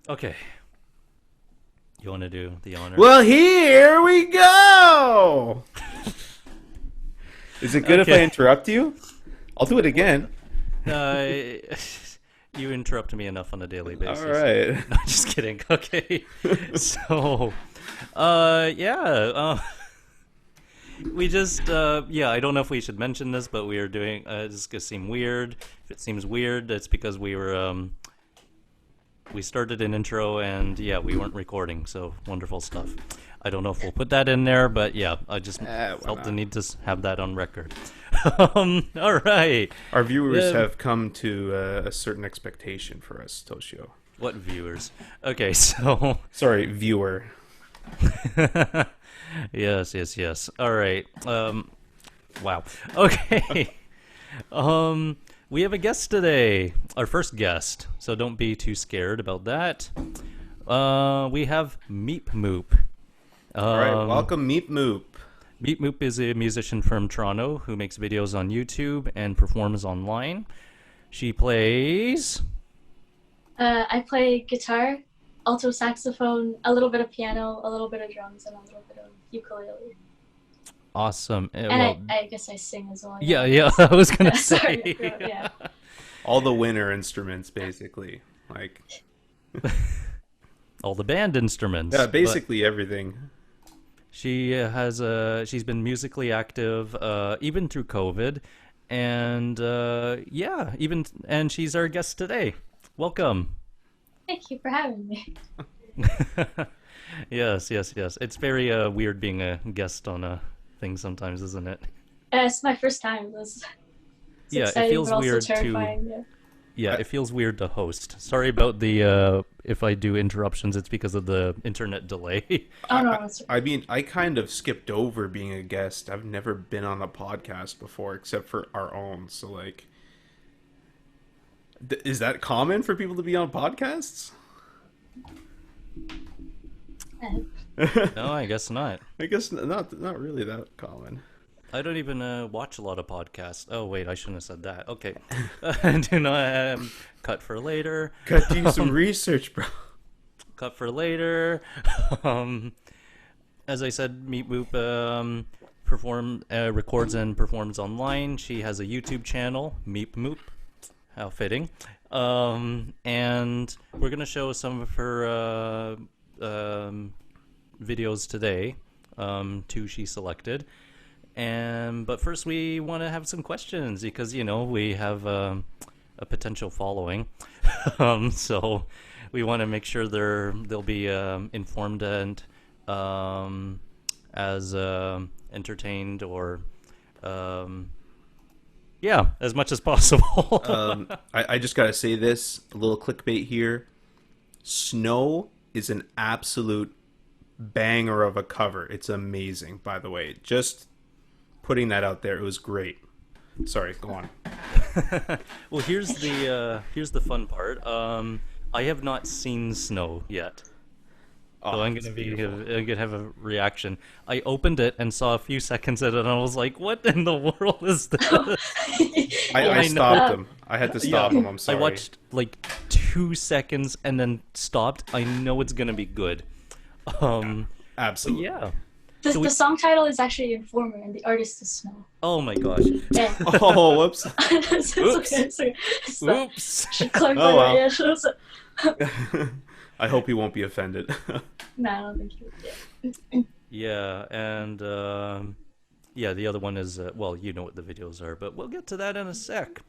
Okay. You want to do the honor? Well, here we go. Is it good if I Okay. interrupt you? I'll do it again. Uh, you interrupt me enough on a daily All basis. right. No, just kidding. Okay. So, yeah. We just, yeah, I don't know if we should mention this, but we are doing, this is going to seem weird. If it seems weird, it's because we started an intro and, yeah, we weren't recording, so wonderful stuff. I don't know if we'll put that in there, but yeah, I just Why felt the not? need to have that on record. All right. Our viewers Um, have come to a certain expectation for us, Toshio. what viewers? Okay, so Sorry, viewer. yes, yes, yes. All right. Wow. Okay. We have a guest today. Our first guest. So don't be too scared about that. We have Meep Moop. All right, welcome, Meep Moop. Meep Moop is a musician from Toronto who makes videos on YouTube and performs online. She plays. I play guitar, alto saxophone, a little bit of piano, a little bit of drums, and a little bit of ukulele. Awesome. And Well, I guess I sing as well. yeah, yeah. I was gonna Sorry, say. yeah. All the winter instruments, basically. Like, All the band instruments. yeah, but- basically everything. She she's been musically active even through COVID, and yeah, even and she's our guest today. Welcome. Thank you for having me. Yes, yes, yes. It's very weird being a guest on a thing sometimes, isn't it? It's my first time. It's Yeah, it exciting, feels but also weird to terrifying. Yeah. yeah, it feels weird to host. Sorry about the if I do interruptions, it's because of the internet delay. Oh no, it's I mean, I kind of skipped over being a guest. I've never been on a podcast before, except for our own. So, like, is that common for people to be on podcasts? No, I guess not. I guess not really that common. I don't even watch a lot of podcasts. Oh wait, I shouldn't have said that. Okay, do not cut for later. Got to do some research, bro. Cut for later. um, as I said, Meep Moop records and performs online. She has a YouTube channel, Meep Moop. How fitting. And we're gonna show some of her videos today. Two she selected. But first, we want to have some questions because we have a potential following, so we want to make sure they'll be informed and as entertained or yeah, as much as possible. I just gotta say this, a little clickbait here. Snow is an absolute banger of a cover. It's amazing, by the way. Just putting that out there. It was great. Sorry, go on. Well, here's the fun part. I have not seen snow yet. So Oh, I'm it's gonna be beautiful. I'm gonna have a reaction. I opened it and saw a few seconds of it, and I was like, "What in the world is this?" I I know. stopped him. I had to stop him. I'm I sorry. watched like 2 seconds and then stopped. I know it's gonna be good. Absolutely. Yeah. the, So we- the song title is actually Informer, and the artist is Snow. Oh my gosh. Yeah. Oh, whoops. It's Oops. okay, it's not- Oops. should clarify Oh, wow. that, yeah, so- I hope he won't be offended. No, I don't think you. Yeah. Yeah, and yeah, the other one is well, you know what the videos are, but we'll get to that in a sec.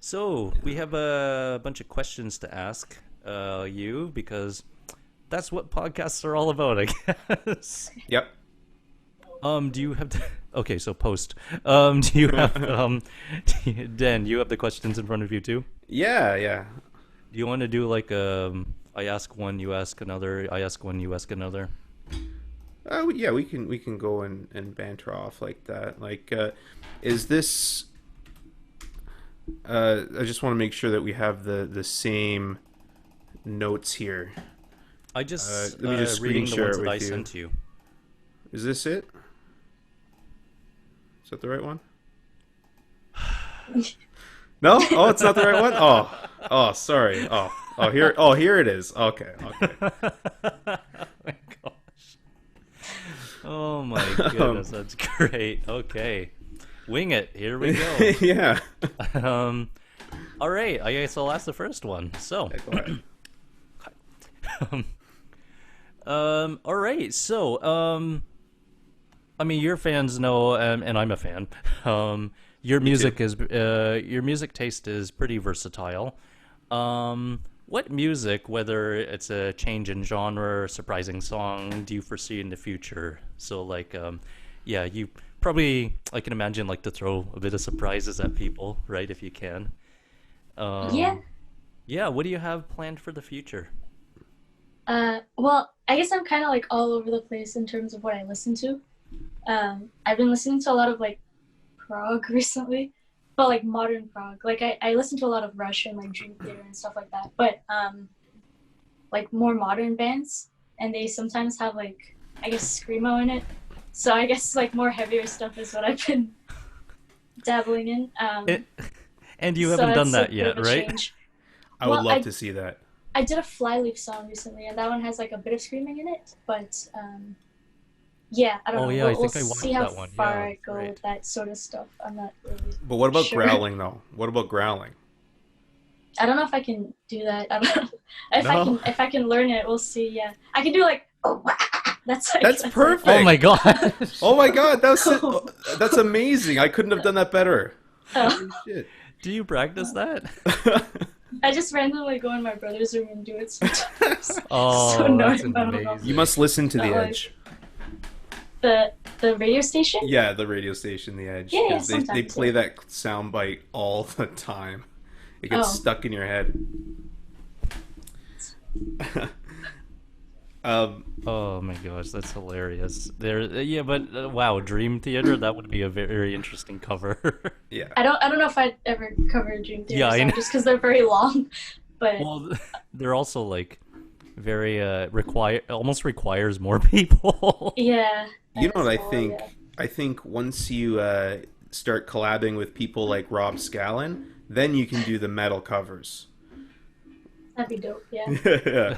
So we have a bunch of questions to ask you because that's what podcasts are all about, I guess. Yep. Do you have okay, so post. Do you have Dan, you have the questions in front of you too? Yeah, yeah. Do you want to do like I ask one, you ask another, I ask one, you ask another? Yeah, we can go and banter off like that. Like, is this? I just want to make sure that we have the same notes here. I just let me just reading screen the share ones it that I with you. sent you. Is this it? Is that the right one? No? Oh, it's not the right one? Oh, sorry. Oh, Here it is. Okay, okay. Oh my gosh. Oh my Um, goodness, that's great. Okay. Wing it. Here we go. yeah. Um, all right. I guess I'll ask the first one. So, Yeah, go ahead. all right. So, I mean, your fans know, and I'm a fan. Your Me too. your music taste is pretty versatile. What music, whether it's a change in genre or surprising song, do you foresee in the future? So, like, yeah, you probably, I can imagine, like to throw a bit of surprises at people, right? If you can. Yeah. Um, yeah, what do you have planned for the future? Well, I guess I'm kind of like all over the place in terms of what I listen to. I've been listening to a lot of like prog recently, but like modern prog. Like I listen to a lot of Russian like Dream Theater and stuff like that. But like more modern bands, and they sometimes have like I guess screamo in it. So I guess like more heavier stuff is what I've been dabbling in. It, and you So haven't done it's a that bit of yet, a right? change. I would Well, love to see that. I did a Flyleaf song recently, and that one has like a bit of screaming in it. But yeah, I don't Oh know. yeah, I We'll think I see watched how that one. Yeah, far I that's go right. with that sort of stuff. I'm not really But what about sure. growling though? What about growling? I don't know if I can do that. I don't know No, if I can learn it. We'll see. Yeah, I can do like oh that's like that's that's it. Oh my perfect. gosh. Oh my god, that's amazing. I couldn't have done that better. Oh, Holy shit. Do you practice that? I just randomly go in my brother's room and do it sometimes. So Oh, that's annoying. I don't know. You amazing. must listen to Not The like Edge. the radio station. Yeah, the radio station The Edge, Yeah, yeah, because they sometimes. play Yeah. that soundbite all the time. It gets Oh, stuck in your head. um, Oh my gosh, that's hilarious. There, yeah, but wow, Dream Theater, that would be a very interesting cover. yeah. I don't know if I'd ever cover a Dream Yeah, Theater I know. song just because they're very long. But Well, they're also like very almost requires more people. yeah, You that know as what I well. think? Yeah, I think once you start collabing with people like Rob Scallon, then you can do the metal covers. that'd be dope. Yeah, Yeah.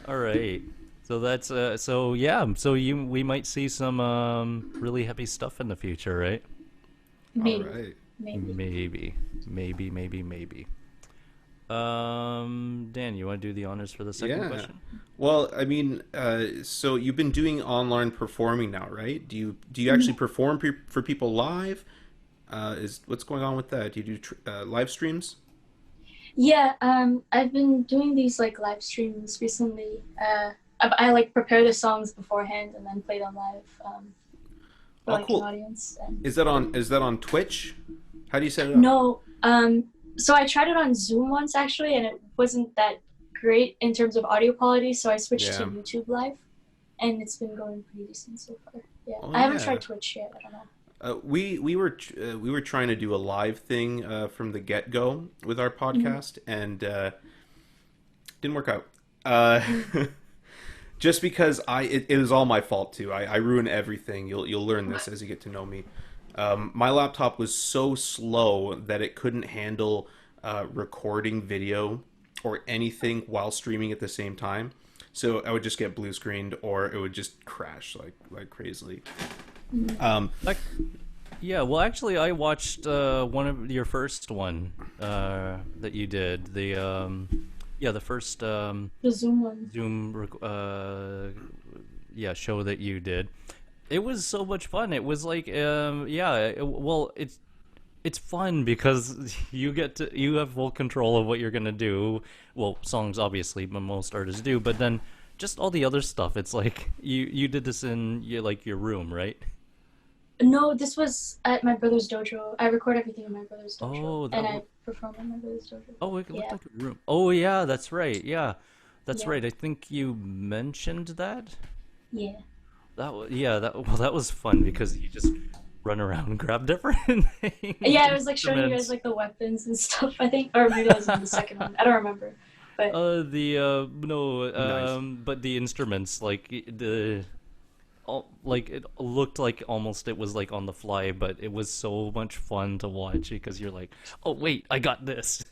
All right. So that's so yeah, so you we might see some really heavy stuff in the future, right? All maybe, right. maybe. Maybe. Dan, you want to do the honors for the second Yeah. question? Well, I mean, so you've been doing online performing now, right? Do you actually perform for people live? Is what's going on with that? Do you do live streams? Yeah, I've been doing these like live streams recently. I like prepare the songs beforehand and then play them live for Oh, like an cool. audience. And Is that on Twitch? How do you set it up? no, so I tried it on Zoom once actually, and it wasn't that great in terms of audio quality. So I switched to Yeah. YouTube Live, and it's been going pretty decent so far. Yeah, Oh I haven't yeah. tried Twitch yet. I don't know. We were trying to do a live thing from the get go with our Mhm. podcast, and didn't work out. Uh, just because it was all my fault too. I ruin everything. You'll learn this as you get to know me. My laptop was so slow that it couldn't handle recording video or anything while streaming at the same time. So I would just get blue screened, or it would just crash like crazily. Um, Like, yeah, well, actually, I watched one of your first one that you did. Yeah, the first The Zoom one. Zoom, yeah, show that you did. It was so much fun. It was like, yeah, well, it's fun because you have full control of what you're gonna do. Well, songs obviously, but most artists do. But then just all the other stuff. It's like you did this in your room, right? No, this was at my brother's dojo. I record everything in my brother's dojo, Oh, and I perform in my brother's dojo. oh, it looked Yeah, like a room. Oh yeah, that's right. Yeah, that's yeah, right. I think you mentioned that. yeah. Yeah, that was fun because you just run around and grab different things, Yeah, I was like showing you guys instruments. like the weapons and stuff. I think, or maybe that was in the second one. I don't remember, but The no, nice. but the instruments like the like it looked like almost it was like on the fly, but it was so much fun to watch because you're like, oh wait, I got this.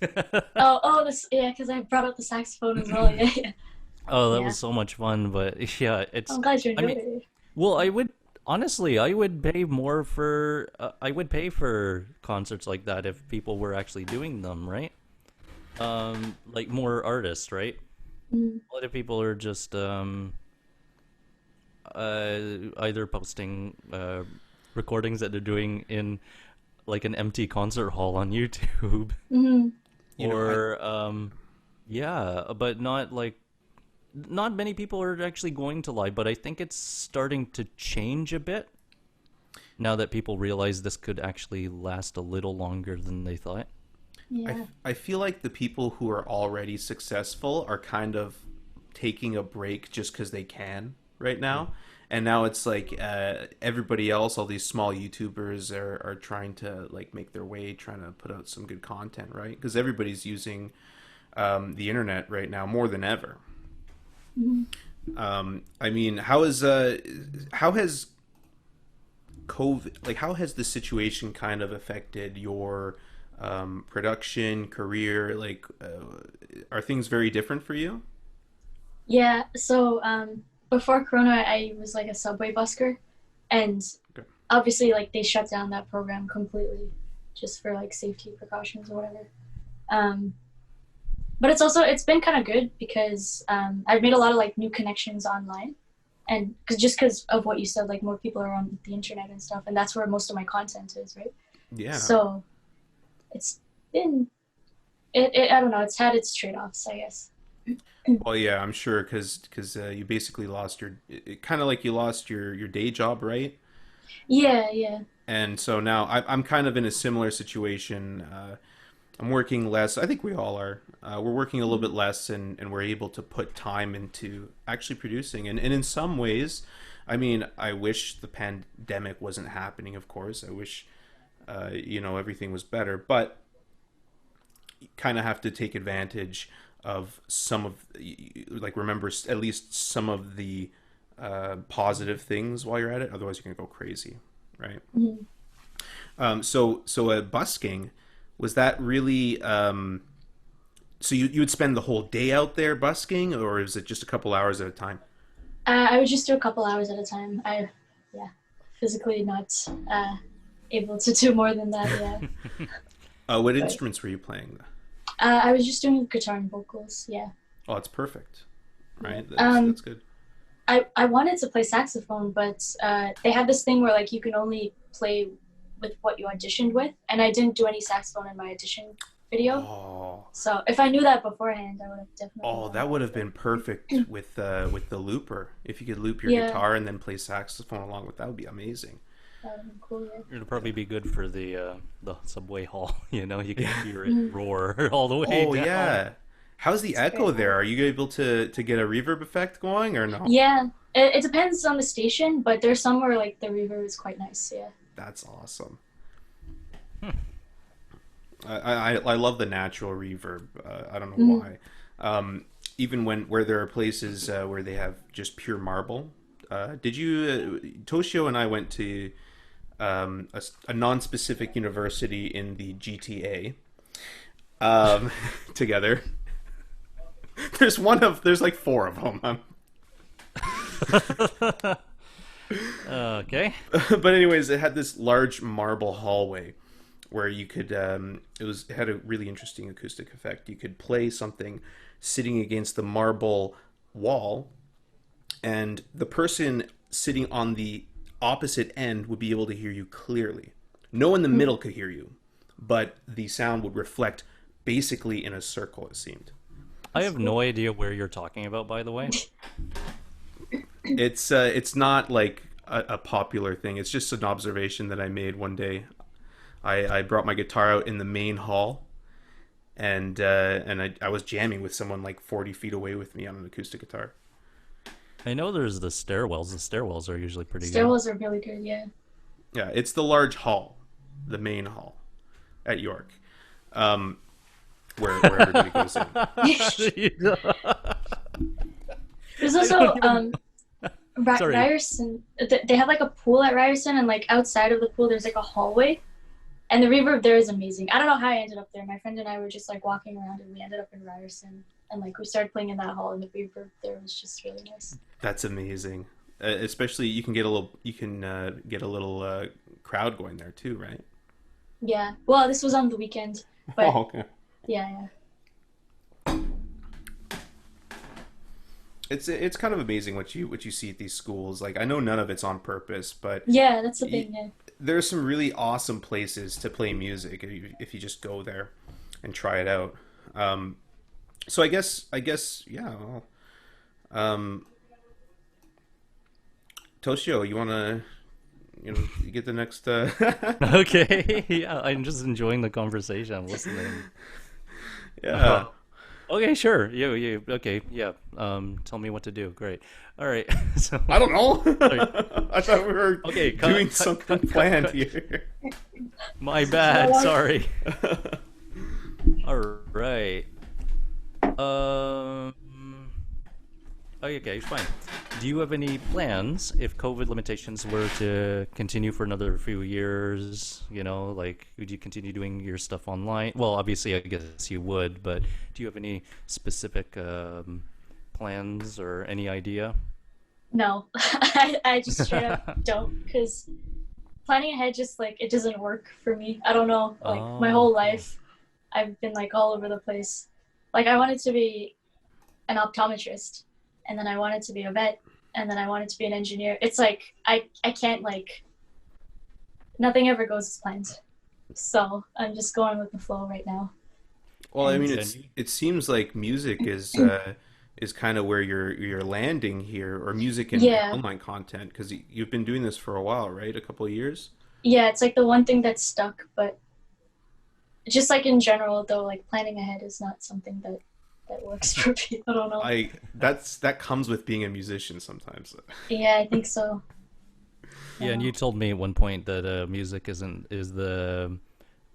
Oh, this, yeah, because I brought up the saxophone as well. Yeah, yeah, Oh, that yeah. was so much fun, but yeah, it's. I'm glad you I enjoyed mean, it. well, I would honestly, I would pay more for. I would pay for concerts like that if people were actually doing them, right? Like more artists, right? Mm, A lot of people are just either posting recordings that they're doing in like an empty concert hall on YouTube, mm, You know, I or yeah, but not like not many people are actually going to live, but I think it's starting to change a bit now that people realize this could actually last a little longer than they thought. yeah. I feel like the people who are already successful are kind of taking a break just because they can right now. And now it's like everybody else, all these small YouTubers are trying to like make their way, trying to put out some good content, right? Because everybody's using the internet right now more than ever. Mm. I mean, how has COVID, like how has the situation kind of affected your production career? Like, are things very different for you? Yeah, so before Corona, I was like a subway busker, and Okay. obviously, like they shut down that program completely, just for like safety precautions or whatever. Um, but it's been kind of good because I've made a lot of like new connections online, and because of what you said, like more people are on the internet and stuff, and that's where most of my content is, right? Yeah. So it's been I don't know, it's had its trade offs, I guess. Well, yeah, I'm sure because you basically lost your kind of like you lost your day job, right? Yeah, yeah. And so now I'm kind of in a similar situation. I'm working less. I think we all are. We're working a little bit less, and we're able to put time into actually producing. And in some ways, I mean, I wish the pandemic wasn't happening. Of course, I wish everything was better, but you kind of have to take advantage of some of like remember at least some of the positive things while you're at it. Otherwise, you're gonna go crazy, right? Mhm. So busking, was that really so you would spend the whole day out there busking, or is it just a couple hours at a time? I would just do a couple hours at a time. Yeah, physically not able to do more than that. Yeah, What but instruments were you playing? I was just doing guitar and vocals. Yeah, Oh, it's perfect, yeah. right? That's good. I wanted to play saxophone, but they had this thing where like you can only play with what you auditioned with, and I didn't do any saxophone in my audition video. Oh, So if I knew that beforehand, I would have definitely oh, learned that that. would have But been perfect with the looper. If you could loop your yeah, guitar and then play saxophone along with that, would be amazing. that would have been cool. Yeah. It'll probably be good for the subway hall. You can Yeah. hear it roar all the way Oh down. yeah. How's the It's very echo there? loud. Are you able to get a reverb effect going or no? Yeah, it depends on the station, but there's some where like the reverb is quite nice. Yeah. That's awesome. I love the natural reverb. I don't know Mm. why. Even where there are places where they have just pure marble. Did you Toshio and I went to a non-specific university in the GTA together. There's like four of them. Okay. But anyways, it had this large marble hallway where you could it had a really interesting acoustic effect. You could play something sitting against the marble wall, and the person sitting on the opposite end would be able to hear you clearly. No one in the middle could hear you, but the sound would reflect basically in a circle, it seemed. I That's have cool. no idea where you're talking about, by the way. It's not like a popular thing. It's just an observation that I made one day. I brought my guitar out in the main hall, and I was jamming with someone like 40 feet away with me on an acoustic guitar. I know there's the stairwells. The stairwells are usually pretty good. Stairwells are really good. Yeah. Yeah, it's the large hall, the main hall at York, um, where everybody goes in. There's I also don't even. Sorry. Ryerson, they have like a pool at Ryerson, and like outside of the pool, there's like a hallway, and the reverb there is amazing. I don't know how I ended up there. My friend and I were just like walking around, and we ended up in Ryerson, and like we started playing in that hall, and the reverb there was just really nice. That's amazing. Especially you can get a little crowd going there too, right? Yeah. Well, this was on the weekend, but Oh, okay. yeah, yeah. It's kind of amazing what you see at these schools. Like I know none of it's on purpose, but Yeah, that's the y thing. Yeah. there are some really awesome places to play music if you just go there and try it out. Um, so I guess yeah. Well, um, Toshio, you wanna you get the next Okay. Yeah, I'm just enjoying the conversation. I'm listening. yeah. Okay, sure. Okay, yeah. Tell me what to do. Great. All right. So, I don't know. sorry. I thought we were Okay, doing something planned cut. here. My So bad. long. Sorry. All right. Um. Okay, fine. Do you have any plans if COVID limitations were to continue for another few years? Like, would you continue doing your stuff online? Well, obviously, I guess you would, but do you have any specific plans or any idea? No, I just straight up don't, because planning ahead just like it doesn't work for me. I don't know. Like my Oh, whole okay. life, I've been like all over the place. Like I wanted to be an optometrist, and then I wanted to be a vet, and then I wanted to be an engineer. It's like I can't like nothing ever goes as planned. So I'm just going with the flow right now. Well, I And mean, Yeah. And it seems like music is kind of where you're landing here, or music and yeah, online content, because you've been doing this for a while, right? A couple of years. yeah, it's like the one thing that's stuck. But just like in general, though, like planning ahead is not something that works for me. I don't know. That comes with being a musician sometimes. Yeah, I think so. I yeah, don't and you know. told me at one point that music is the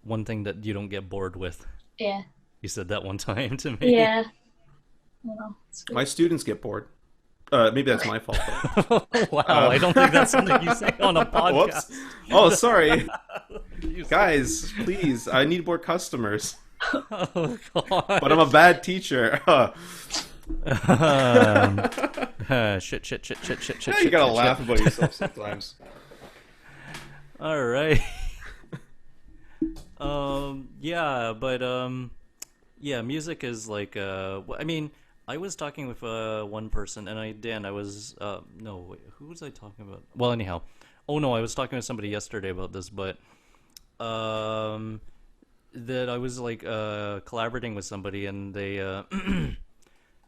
one thing that you don't get bored with. Yeah, You said that one time to me. yeah. I don't know. It's My weird. students get bored. Maybe that's my fault though. Wow, I Um, don't think that's something you say on a whoops. podcast. Oh, sorry, You say- guys. Please, I need more customers. Oh But I'm God. a bad teacher. Um, shit, shit, shit, shit, shit, shit, Yeah, you shit, gotta shit, laugh about shit. yourself sometimes. All right. Yeah, but yeah, music is like I mean, I was talking with one person, and I was no, wait, who was I talking about? Well, anyhow, oh no, I was talking with somebody yesterday about this, but um, that I was like collaborating with somebody, and they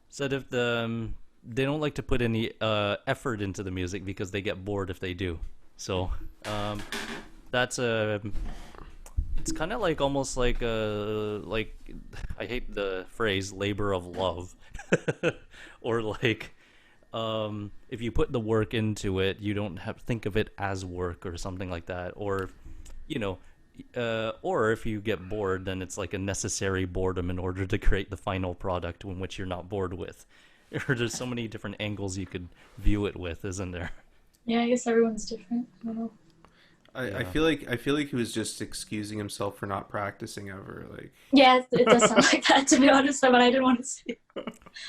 said if they don't like to put any effort into the music because they get bored if they do. So um, that's a it's kind of like almost like like I hate the phrase labor of love, or like if you put the work into it, you don't have think of it as work or something like that, or you know, or if you get bored, then it's like a necessary boredom in order to create the final product in which you're not bored with. Or there's so many different angles you could view it with, isn't there? Yeah, I guess everyone's different. I don't know. Yeah. I feel like he was just excusing himself for not practicing ever. Like, Yeah, it does sound like that to be honest, but I didn't want to say.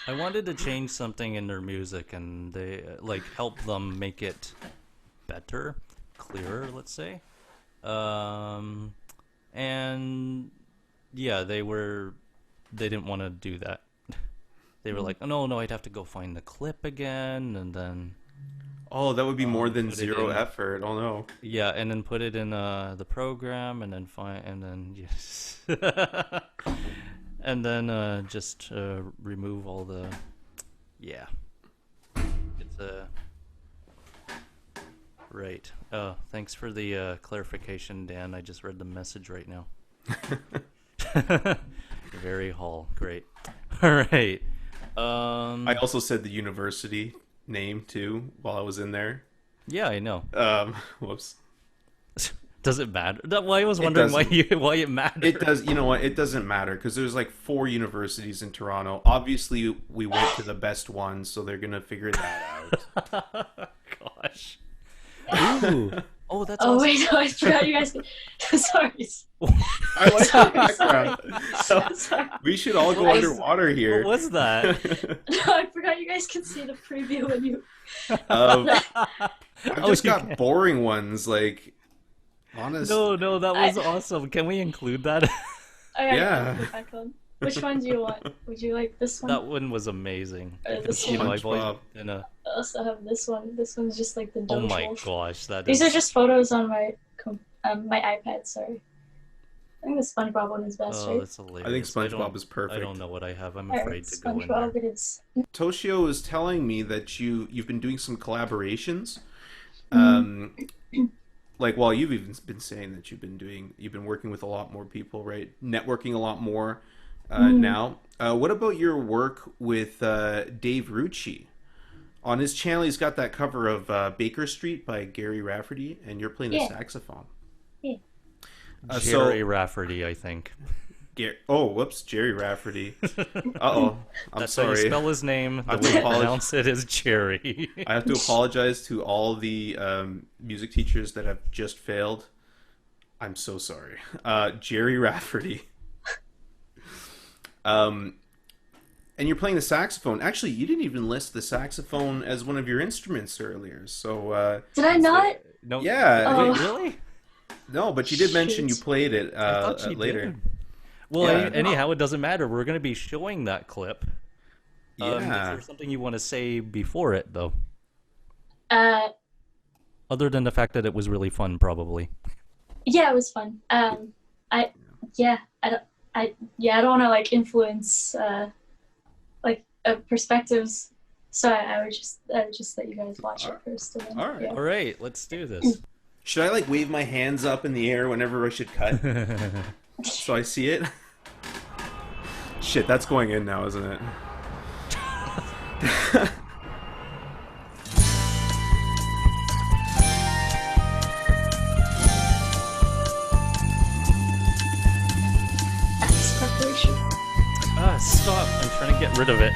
I wanted to change something in their music and they like help them make it better, clearer, let's say. Um, and yeah, they didn't want to do that. They were like, oh, no, no, I'd have to go find the clip again and then oh, that would be more than put it zero in. effort. Oh no. Yeah, and then put it in the program and then find and then yes. And then just remove all the yeah. It's right. Thanks for the clarification, Dan. I just read the message right now. Very Hall. Great. All right. I also said the university name too while I was in there. Yeah, I know. Whoops. Does it matter? Well, I was wondering why it mattered. It does. You know what? It doesn't matter because there's like 4 universities in Toronto. Obviously, we went to the best one, so they're gonna figure that out. Gosh. Ooh. Oh, that's Oh awesome. wait, no, I forgot you guys. Sorry. I like the background. Sorry. We should all go What underwater here. What was that? No, I forgot you guys can see the preview when you. I've just you got can. boring ones like honest. No, that was awesome. Can we include that? Alright, Yeah. I'll put it back on. Which one do you want? Would you like this one? That one was amazing. This You know, one. I've always SpongeBob. been a. I also have this one. This one's just like the Oh Doge my wolf. gosh, that These is. are just photos on my my iPad. Sorry. I think the SpongeBob one is best, Oh, right? that's hilarious. I think SpongeBob don't- is perfect. I don't know what I have. I'm Alright, afraid to go in there. SpongeBob it is. Toshio was telling me that you've been doing some collaborations. Like, well, you've even been saying that you've been working with a lot more people, right? Networking a lot more now. What about your work with Dave Rucci? On his channel, he's got that cover of Baker Street by Gary Rafferty, and you're playing the Yeah. saxophone. Yeah. Jerry Rafferty, I think. Whoops, Jerry Rafferty. Uh-oh, I'm That's how sorry. you spell his name. I The will way you apologize. pronounce it is Jerry. I have to apologize to all the music teachers that have just failed. I'm so sorry. Jerry Rafferty. And you're playing the saxophone. Actually, you didn't even list the saxophone as one of your instruments earlier. So, Did I not? No. yeah. Oh. Wait, really? No, but you did mention you Shoot. played it I thought she later. did. Well, Yeah. anyhow, it doesn't matter. We're going to be showing that clip. Is Yeah. there something you want to say before it, though? Uh, Other than the fact that it was really fun, probably. yeah, it was fun. I don't want to like influence perspectives. So I would just let you guys watch it first. And then, All right. yeah. All right, let's do this. Should I like wave my hands up in the air whenever I should cut? So I see it? Shit, that's going in now, isn't it? That's preparation. Stop. I'm trying to get rid of it.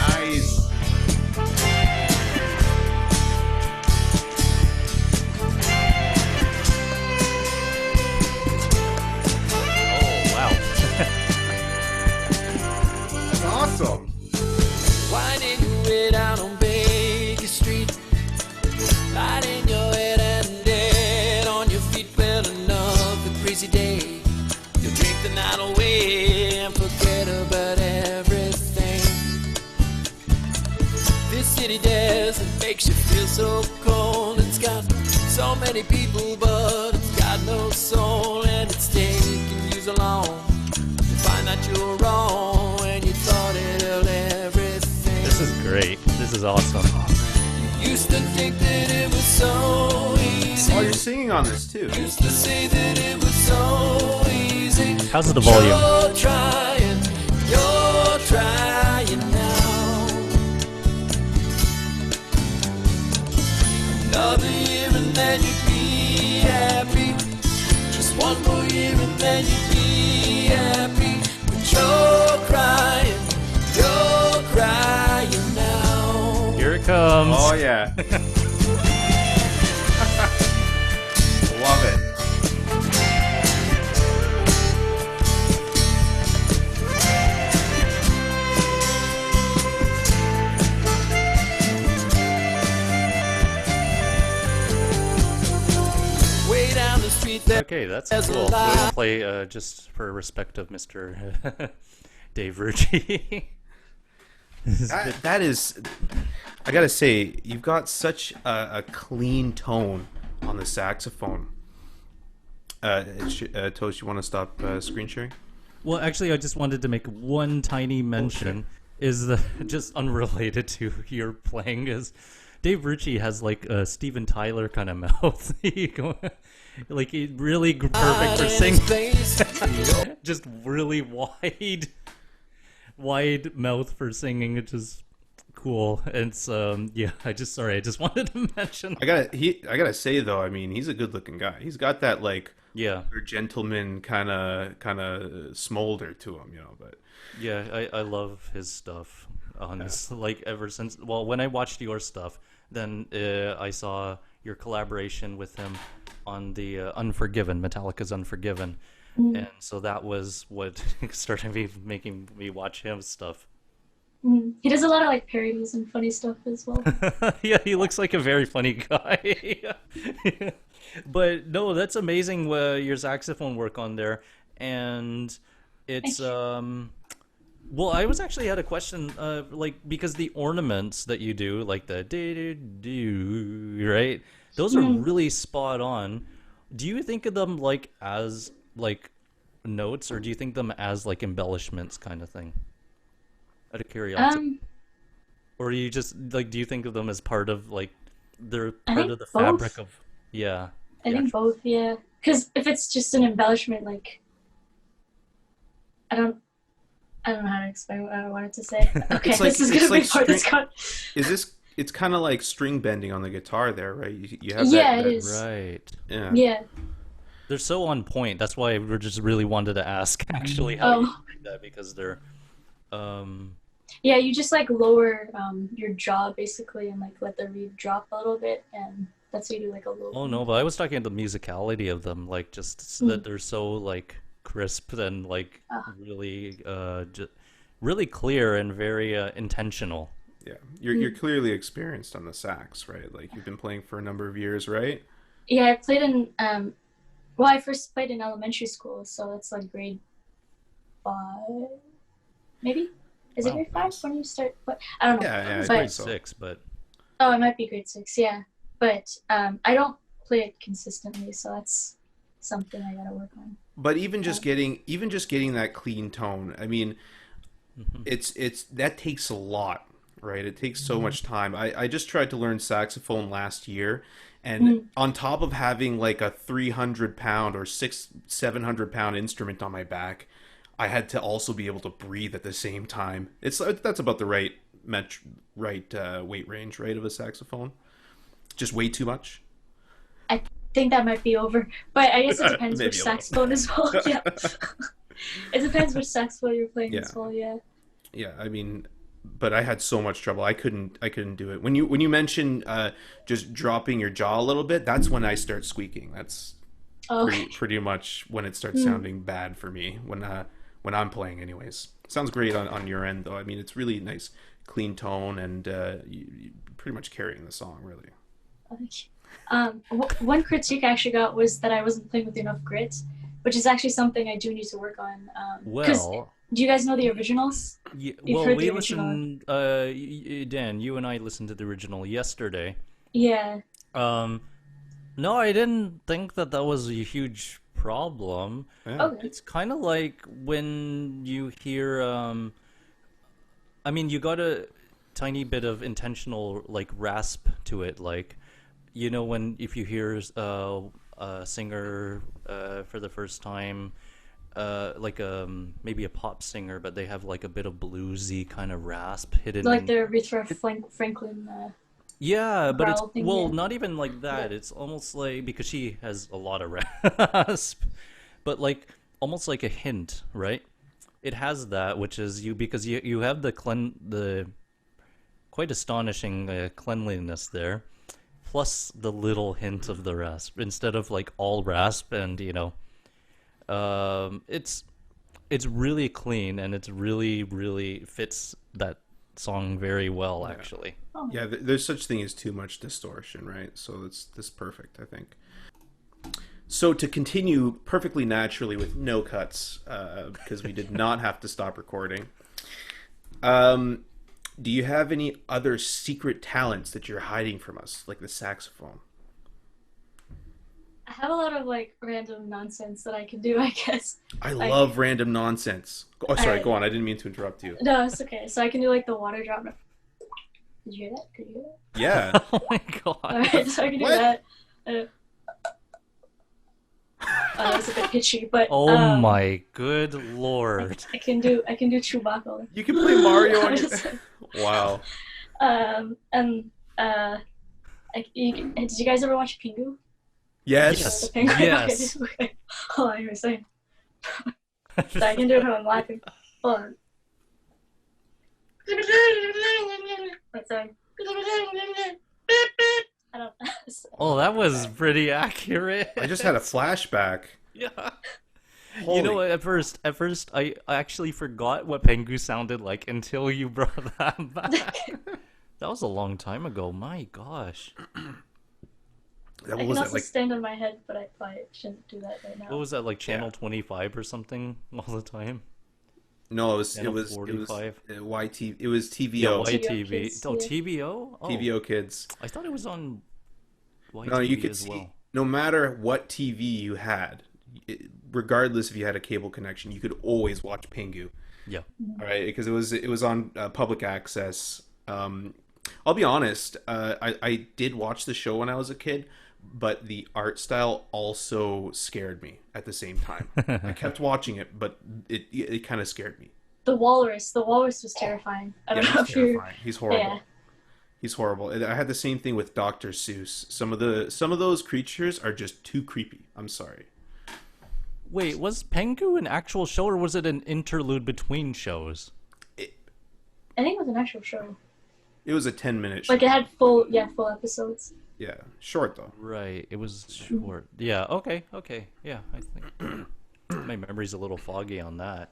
Nice. Oh, wow. That's awesome. Winding your way down on Baker Street, lighting your head and dead on your feet. Well, another crazy day. You'll drink the night away and forget about everything. This city desert makes you feel so cold. It's got so many people, but it's got no soul, and it's taking you so long to find that you're wrong when you thought it held everything. This is great. This is awesome. Used to think that it was so easy. Oh, you're singing on this too. Used to say that it was so easy. How's the volume? You're trying now. Another year and then you'd be happy. Just one more year and then you'd be happy. But you're crying now. Here it comes. Oh yeah. Love it. Way down the street there. Okay, that's There's a cool. lot. We'll play just for respect of Mr. Dave Rucci. That is, I gotta say, you've got such a clean tone on the saxophone. Toast, you want to stop screen sharing? Well, actually, I just wanted to make one tiny mention. Is the just unrelated to your playing is Dave Ritchie has like a Steven Tyler kind of mouth. Like really perfect for singing. Just really wide mouth for singing. It's just cool. And it's yeah. I just wanted to mention. I gotta say though, I mean, he's a good looking guy. He's got that like Yeah, gentleman kind of smolder to him, you know. But yeah. I love his stuff. Honestly, like ever since when I watched your stuff, then I saw your collaboration with him on the Unforgiven, Metallica's Unforgiven, and so that was what started making me watch his stuff. He does a lot of like parodies and funny stuff as well. Yeah, he looks like a very funny guy. But no, that's amazing your saxophone work on there, and it's well, I was actually had a question, like because the ornaments that you do, like the do, right? Those are really spot on. Do you think of them like as like notes, or do you think them as like embellishments, kind of thing? Out of curiosity, or do you just like do you think of them as part of like they're I part think of the both. fabric of yeah? I think both, yeah. Because if it's just an embellishment, like I don't know how to explain what I wanted to say. Okay, It's like- this is it's gonna be like part that's string- got. is this? It's kind of like string bending on the guitar there, right? You have Yeah, that, it is. Right. Yeah. Yeah. They're so on point. That's why we just really wanted to ask actually how you like that because they're Yeah, you just like lower your jaw basically and like let the reed drop a little bit, and that's how you do like a low. oh no, but I was talking about the musicality of them, like just that they're so like crisp and like really really clear and very intentional. Yeah. You're clearly experienced on the sax, right? Like you've been playing for a number of years, right? Yeah, I played in well, I first played in elementary school, so it's like grade 5, maybe. Is it Wow, grade 5 nice. when you start? What? I don't know. Yeah, yeah, I but, think Grade so. 6, but oh, it might be grade 6. Yeah, but I don't play it consistently, so that's something I gotta work on. But even just getting that clean tone, I mean, it's that takes a lot, right? It takes so much time. I just tried to learn saxophone last year, and on top of having like a 300-pound or 700-pound instrument on my back, I had to also be able to breathe at the same time. That's about the right weight range, right, of a saxophone. Just way too much. I think that might be over, but I guess it depends Maybe which a little. saxophone as well. Yeah, it depends which saxophone you're playing Yeah. as well. Yeah. Yeah, I mean, but I had so much trouble. I couldn't do it. When you mention just dropping your jaw a little bit, that's when I start squeaking. That's Oh, pretty much when it starts sounding bad for me when I'm playing anyways. Sounds great on your end though. I mean, it's really nice clean tone and you pretty much carrying the song really. one critique I actually got was that I wasn't playing with enough grit, which is actually something I do need to work on. 'Cause well, do you guys know the originals? yeah, You've well heard we the original. listened Dan, you and I listened to the original yesterday. Yeah. No, I didn't think that was a huge problem. Yeah. Okay. It's kind of like when you hear, I mean, you got a tiny bit of intentional like rasp to it, like, you know, if you hear a singer for the first time, like maybe a pop singer, but they have like a bit of bluesy kind of rasp hidden Like in. the Aretha Franklin. Yeah, but it's growl thing, well, yeah. not even like that. It's almost like because she has a lot of rasp, but like almost like a hint, right? It has that, which is because you have the quite astonishing cleanliness there, plus the little hint of the rasp instead of like all rasp, and you know, it's really clean and it's really fits that song very well actually. Yeah, there's such thing as too much distortion, right? So that's perfect, I think. So to continue perfectly naturally with no cuts, because we did not have to stop recording. Do you have any other secret talents that you're hiding from us, like the saxophone? I have a lot of like random nonsense that I can do, I guess. I Like- love random nonsense. Oh, sorry, Alright. go on. I didn't mean to interrupt you. No, it's okay. So I can do like the water drop. Did you hear that? Could you hear that? Yeah. Oh my god. Alright, so I can do What? that. That was a bit pitchy, but Oh my good lord. I can do Chewbacca. You can play Mario on your... Just- Wow. And did you guys ever watch Pingu? Yes. The penguin? Yes. Okay. Hold on, you were saying. So I can do it when I'm laughing. Hold on. Wait, sorry. I don't. Oh, that was pretty accurate. I just had a flashback. Yeah. You Holy- know what? At first, I actually forgot what Pengu sounded like until you brought that back. That was a long time ago. My gosh. That I was can it also like stand on my head, but I probably shouldn't do that right now. What was that, like Channel 25 or something all the time? no, it was Channel YT. It was TVO. Yeah, TVO YTV. Kids, Oh, yeah. TVO? Oh, TVO kids. I thought it was on YTV No, you could as see. well. No matter what TV you had, regardless if you had a cable connection, you could always watch Pingu. Yeah. All right, because it was on public access. I'll be honest, I did watch the show when I was a kid, but the art style also scared me at the same time. I kept watching it, but it kind of scared me. The walrus was terrifying. I don't Yeah, know he's if you. terrifying. He's horrible. Yeah. He's horrible. And I had the same thing with Dr. Seuss. Some of those creatures are just too creepy. I'm sorry. Wait, was Pengu an actual show or was it an interlude between shows? I think it was an actual show. It was a 10-minute show. Like it had full episodes. Yeah, short though. Right, it was short. Yeah, okay. Yeah, I think my memory's a little foggy on that.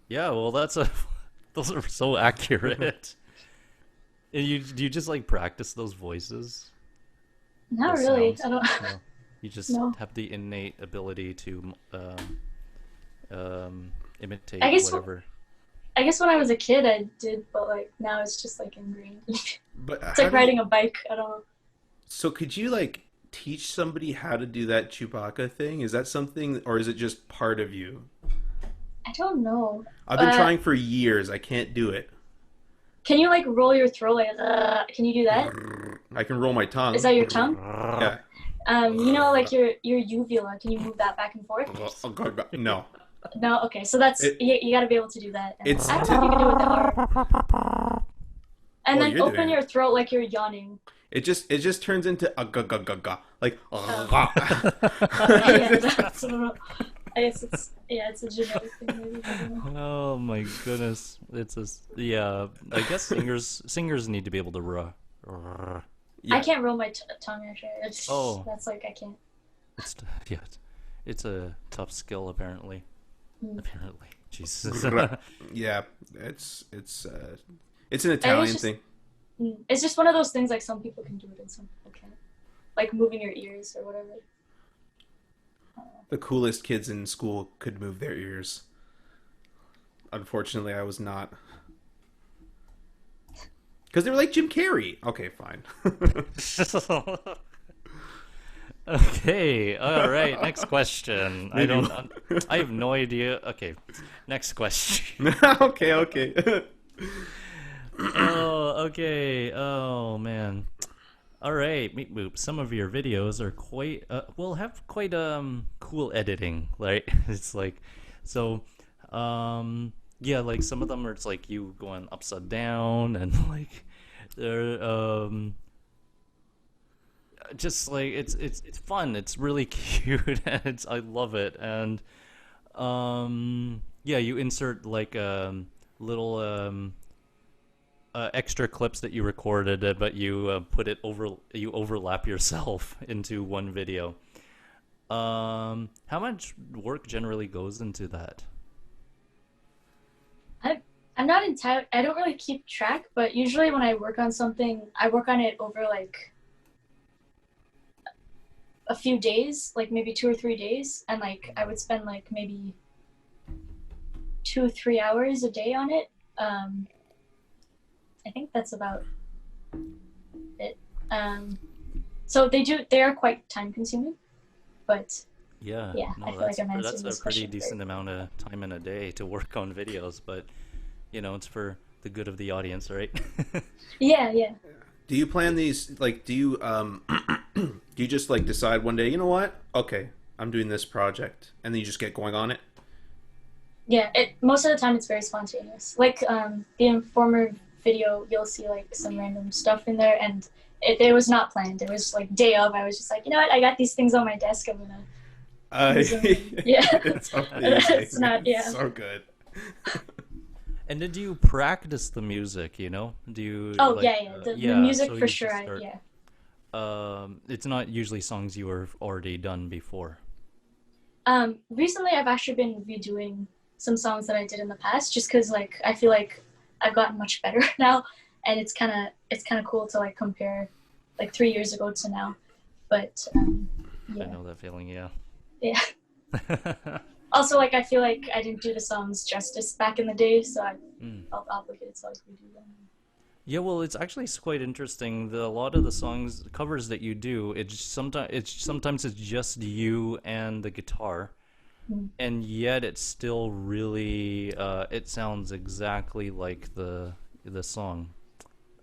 Yeah, well, those are so accurate. And do you just like practice those voices? Not Those really. sounds? I don't. No. You just No. have the innate ability to imitate I guess whatever. I guess when I was a kid I did, but like now it's just like ingrained. It's But like riding a bike. I don't know. So could you like teach somebody how to do that Chewbacca thing? Is that something, or is it just part of you? I don't know. I've been trying for years. I can't do it. Can you like roll your throat like? Can you do that? I can roll my tongue. Is that your tongue? Yeah. You know, like your uvula. Can you move that back and forth? Oh, God, no. No. Okay, so that's you got to be able to do that. And It's- I don't know if you can do it that hard. And Oh, then you're open doing your it. throat like you're yawning. It just turns into a ga ga ga ga like. Yeah, that's, I don't know. I guess it's a genetic thing. Maybe. I don't know. Oh my goodness, I guess singers need to be able to Yeah. I can't roll my tongue actually. Oh. That's like I can't. It's it's a tough skill apparently. Mm. Apparently, Jesus. Yeah, it's an Italian just- thing. It's just one of those things like some people can do it and some people can't. Like moving your ears or whatever. The coolest kids in school could move their ears. Unfortunately, I was not. Because they were like Jim Carrey. Okay, fine. Okay, all right. Next question. I have no idea. Okay, next question. Okay. Oh, okay. Oh man. All right, Meep Moop. Some of your videos are quite have quite cool editing. Right? It's like so yeah, like some of them are it's like you going upside down and like they're just like it's fun. It's really cute and I love it. And yeah, you insert like little extra clips that you recorded, but you you overlap yourself into one video. How much work generally goes into that? I'm not entirely. I don't really keep track, but usually when I work on something, I work on it over like a few days, like maybe 2 or 3 days, and like I would spend like maybe 2-3 hours a day on it. I think that's about it. So they are quite time consuming, but Yeah, Yeah, I no, feel like I'm that's answering a this pretty question decent amount of time in a day to work on videos, but you know, it's for the good of the audience, right? Yeah, yeah. Do you plan these, like, do you do you just like decide one day, you know what? Okay, I'm doing this project, and then you just get going on it? Yeah, most of the time it's very spontaneous. Like the Informer video, you'll see like some random stuff in there, and it was not planned. It was like day of. I was just like, you know what? I got these things on my desk. I'm gonna use them. Yeah, It's amazing. it's not. Yeah. It's so good. And did you practice the music? You know, do you? Oh like, yeah, yeah. The music so for you sure. just start- Yeah. It's not usually songs you were already done before. Recently I've actually been redoing some songs that I did in the past, just because like I feel like I've gotten much better now, and it's kind of cool to like compare like 3 years ago to now. But I yeah, know that feeling. Yeah. yeah. Also, like I feel like I didn't do the songs justice back in the day, so I felt obligated to like redo them. Yeah, well, it's actually quite interesting. A lot of the songs covers that you do, sometimes it's just you and the guitar, and yet it's still really it sounds exactly like the song.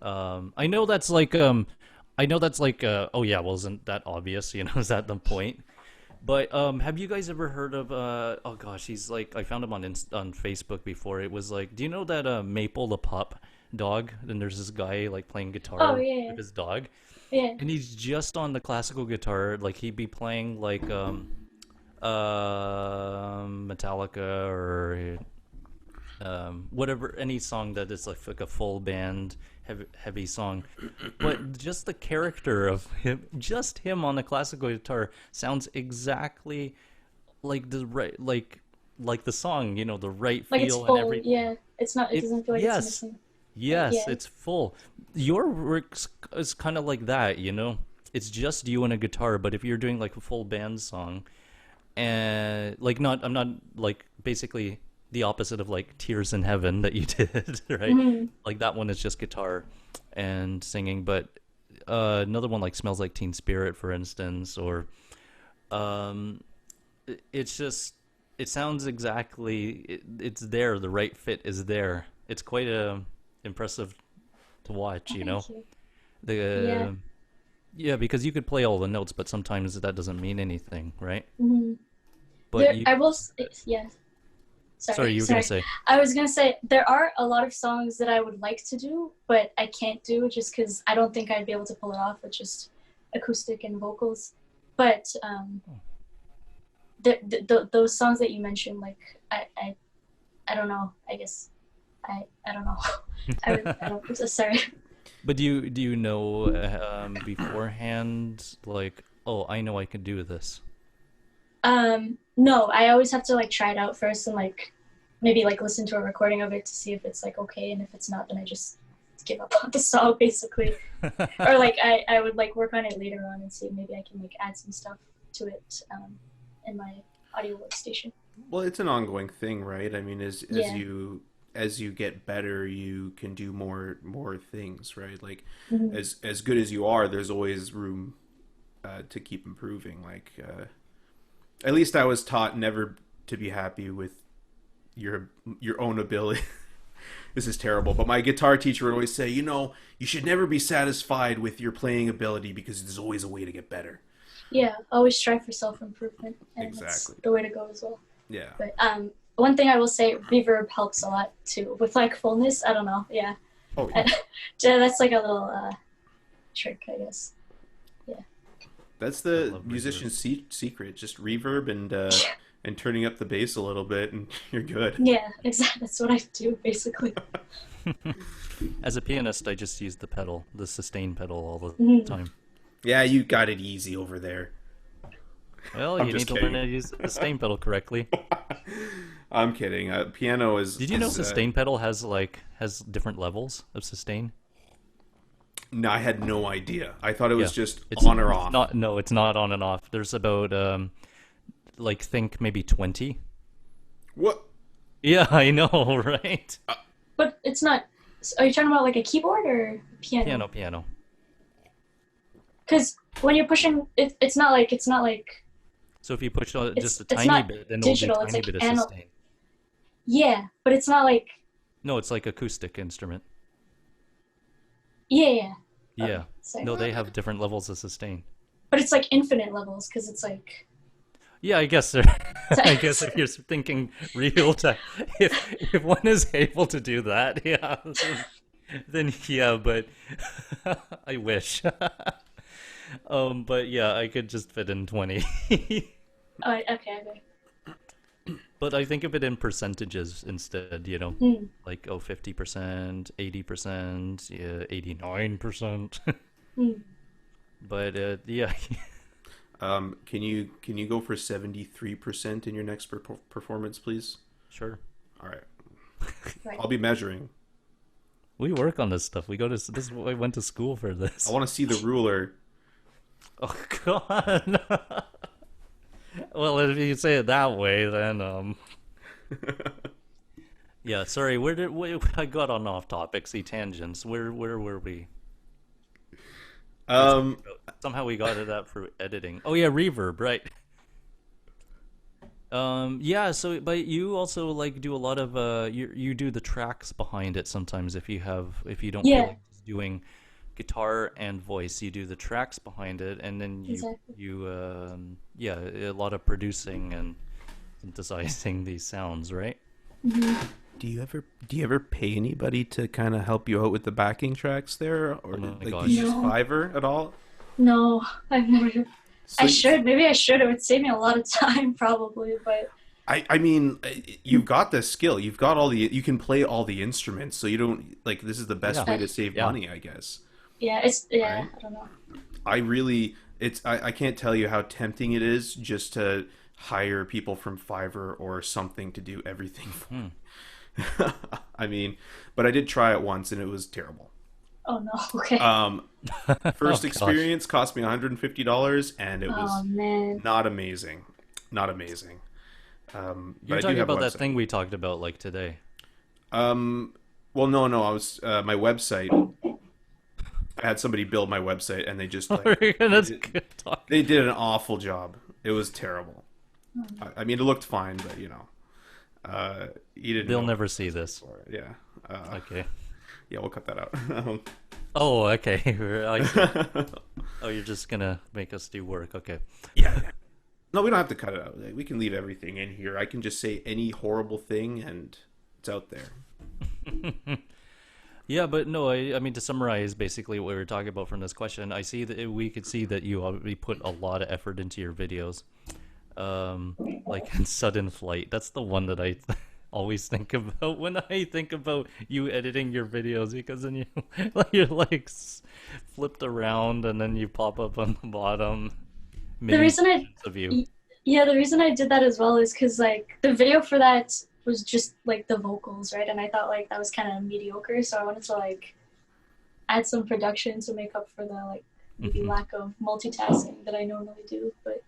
I know that's like oh yeah, well, isn't that obvious? You know, is that the point? But have you guys ever heard of oh gosh, he's like, I found him on on Facebook before. It was like, do you know that Maple the pup dog? Then there's this guy like playing guitar Oh, yeah. with his dog, Yeah. and he's just on the classical guitar. Like he'd be playing like Metallica or whatever, any song that is like a full band heavy song, but just the character of him, just him on the classical guitar, sounds exactly like the right, like the song, you know, the right Like it's feel and full. everything. Yeah. It's not. It doesn't feel like yes. it's missing. Yes, Yeah. it's full. Your work is kind of like that, you know? It's just you and a guitar, but if you're doing like a full band song, and like I'm not like basically the opposite of like Tears in Heaven that you did, right? Like that one is just guitar and singing, but another one like Smells Like Teen Spirit, for instance, or it's just, it sounds exactly, it's there, the right fit is there. It's quite impressive to watch, you know. Thank you. The yeah, because you could play all the notes, but sometimes that doesn't mean anything, right? But There, you, I will. Yeah. sorry, you were gonna say. I was gonna say there are a lot of songs that I would like to do, but I can't do just because I don't think I'd be able to pull it off with just acoustic and vocals. But those songs that you mentioned, like I don't know. I guess I don't know. I don't. Sorry. But do you know beforehand, like, oh, I know I can do this? No, I always have to like try it out first and like maybe like listen to a recording of it to see if it's like okay, and if it's not, then I just give up on the song basically. Or like I would like work on it later on and see if maybe I can like add some stuff to it in my audio workstation. Well, it's an ongoing thing, right? I mean, Yeah. as you get better, you can do more things, right? Like Mhm. as good as you are, there's always room to keep improving. Like at least I was taught never to be happy with your own ability. This is terrible, but my guitar teacher would always say, you know, you should never be satisfied with your playing ability because there's always a way to get better. Yeah, always strive for self-improvement, and that's Exactly. the way to go as well. Yeah. But one thing I will say, reverb helps a lot too with like fullness. I don't know, yeah. Oh, yeah. That's like a little trick, I guess. That's I the love musician's secret. Just reverb and turning up the bass a little bit, and you're good. Yeah, exactly. That's what I do basically. As a pianist, I just use the pedal, the sustain pedal, all the Mhm. time. Yeah, you got it easy over there. Well, I'm you just need to learn kidding. to use the sustain pedal correctly. I'm kidding. Piano is. Did you know is, sustain pedal has different levels of sustain? No, I had no idea. I thought it was Yeah. just It's on or off. No, it's not on and off. There's about like think maybe 20. What? Yeah, I know, right? But it's not. Are you talking about like a keyboard or piano? Piano. Because when you're pushing, it's not like So if you push just a it's tiny not bit, then it'll do digital, a it's tiny like bit of sustain. yeah, but it's not like No, it's like acoustic instrument. Yeah, yeah. Yeah. So, No, they have different levels of sustain. but it's like infinite levels because it's like. Yeah, I guess they're. I guess if you're thinking real time, if one is able to do that, yeah, then yeah. But I wish. But yeah, I could just fit in 20. Oh, okay, okay. But I think of it in percentages instead. Hmm. Like 50%, 80%, yeah, 89%. Hmm. But yeah, Can you go for 73% in your next performance, please? sure. All right. Right. I'll be measuring. We work on this stuff. We go to this. Is I went to school for I this. want to see the ruler. Oh God. Well, if you say it that way, then yeah. Sorry, I got on off topic? See tangents. Where were we? Um, Somehow we got to that for editing. Oh yeah, reverb, right? Yeah. So, but you also like do a lot of you do the tracks behind it sometimes. If you don't feel Yeah, like just doing guitar and voice, you do the tracks behind it, and then exactly. yeah, a lot of producing and synthesizing these sounds, right? Hmm. do you ever pay anybody to kind of help you out with the backing tracks there, or Oh my like do gosh. you use No. Fiverr at all? No, I've never. So, I should. Maybe I should. It would save me a lot of time, probably. But I mean, you've got the skill. You've got all the. You can play all the instruments, so you don't like. This is the best Yeah. way to save Yeah. money, I guess. yeah, Right? I don't know. I really, I can't tell you how tempting it is just to hire people from Fiverr or something to do everything for me. I mean, but I did try it once and it was terrible. Oh no. Okay. First gosh. experience cost me $150 and it Oh was man. not amazing. Not amazing. But You're I do talking have a about that website. thing we talked about like today. Well, no, I was my website. I had somebody build my website and they just like That's did- good talk. they did an awful job. It was terrible. Hmm. I mean, it looked fine, but you didn't. They'll know never see this. for it. Yeah. Okay. Yeah, we'll cut that out. Oh, okay. Oh, you're just gonna make us do work. Okay. Yeah. No, we don't have to cut it out. We can leave everything in here. I can just say any horrible thing and it's out there. Yeah, but no, I mean to summarize basically what we were talking about from this question, I see that we could see that you already put a lot of effort into your videos. Like in Sudden Flight. That's the one that I always think about when I think about you editing your videos, because then you're like flipped around and then you pop up on the bottom. The reason Of you. Yeah, the reason I did that as well is because like the video for that was just like the vocals, right? And I thought like that was kind of mediocre, so I wanted to like add some production to make up for the like maybe Mhm. lack of multitasking that I normally do. But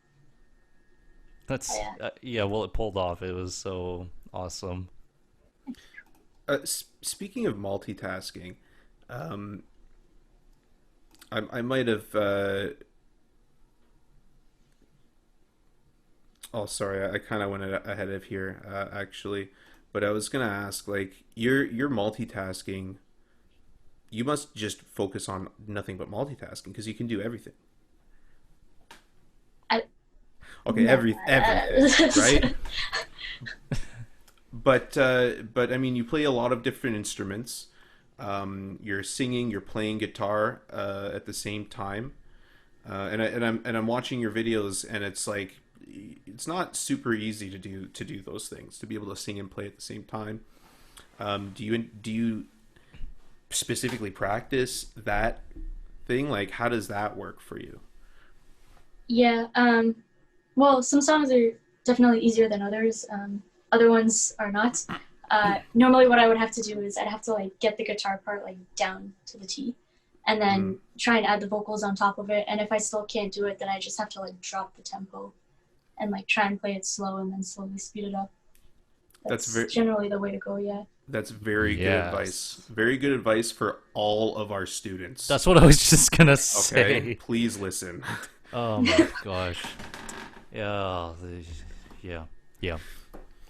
That's yeah. yeah, well it pulled off. It was so awesome. Speaking of multitasking, I might have. Oh, sorry, I kind of went ahead of here, actually. But I was gonna ask, like, you're multitasking. You must just focus on nothing but multitasking because you can do everything. I Okay, no. everything, right? But I mean, you play a lot of different instruments. You're singing, you're playing guitar at the same time, and I'm watching your videos, and it's like it's not super easy to do those things, to be able to sing and play at the same time. Do you specifically practice that thing? Like, how does that work for you? Yeah. Well, some songs are definitely easier than others. Other ones are not. Normally, what I would have to do is I'd have to like get the guitar part like down to the T, and then try and add the vocals on top of it. And if I still can't do it, then I just have to like drop the tempo and like try and play it slow and then slowly speed it up. That's That's very generally the way to go. Yeah. that's very good Yes. advice. Very good advice for all of our students. That's what I was just gonna Okay, say. please listen. Oh my gosh. Yeah, yeah.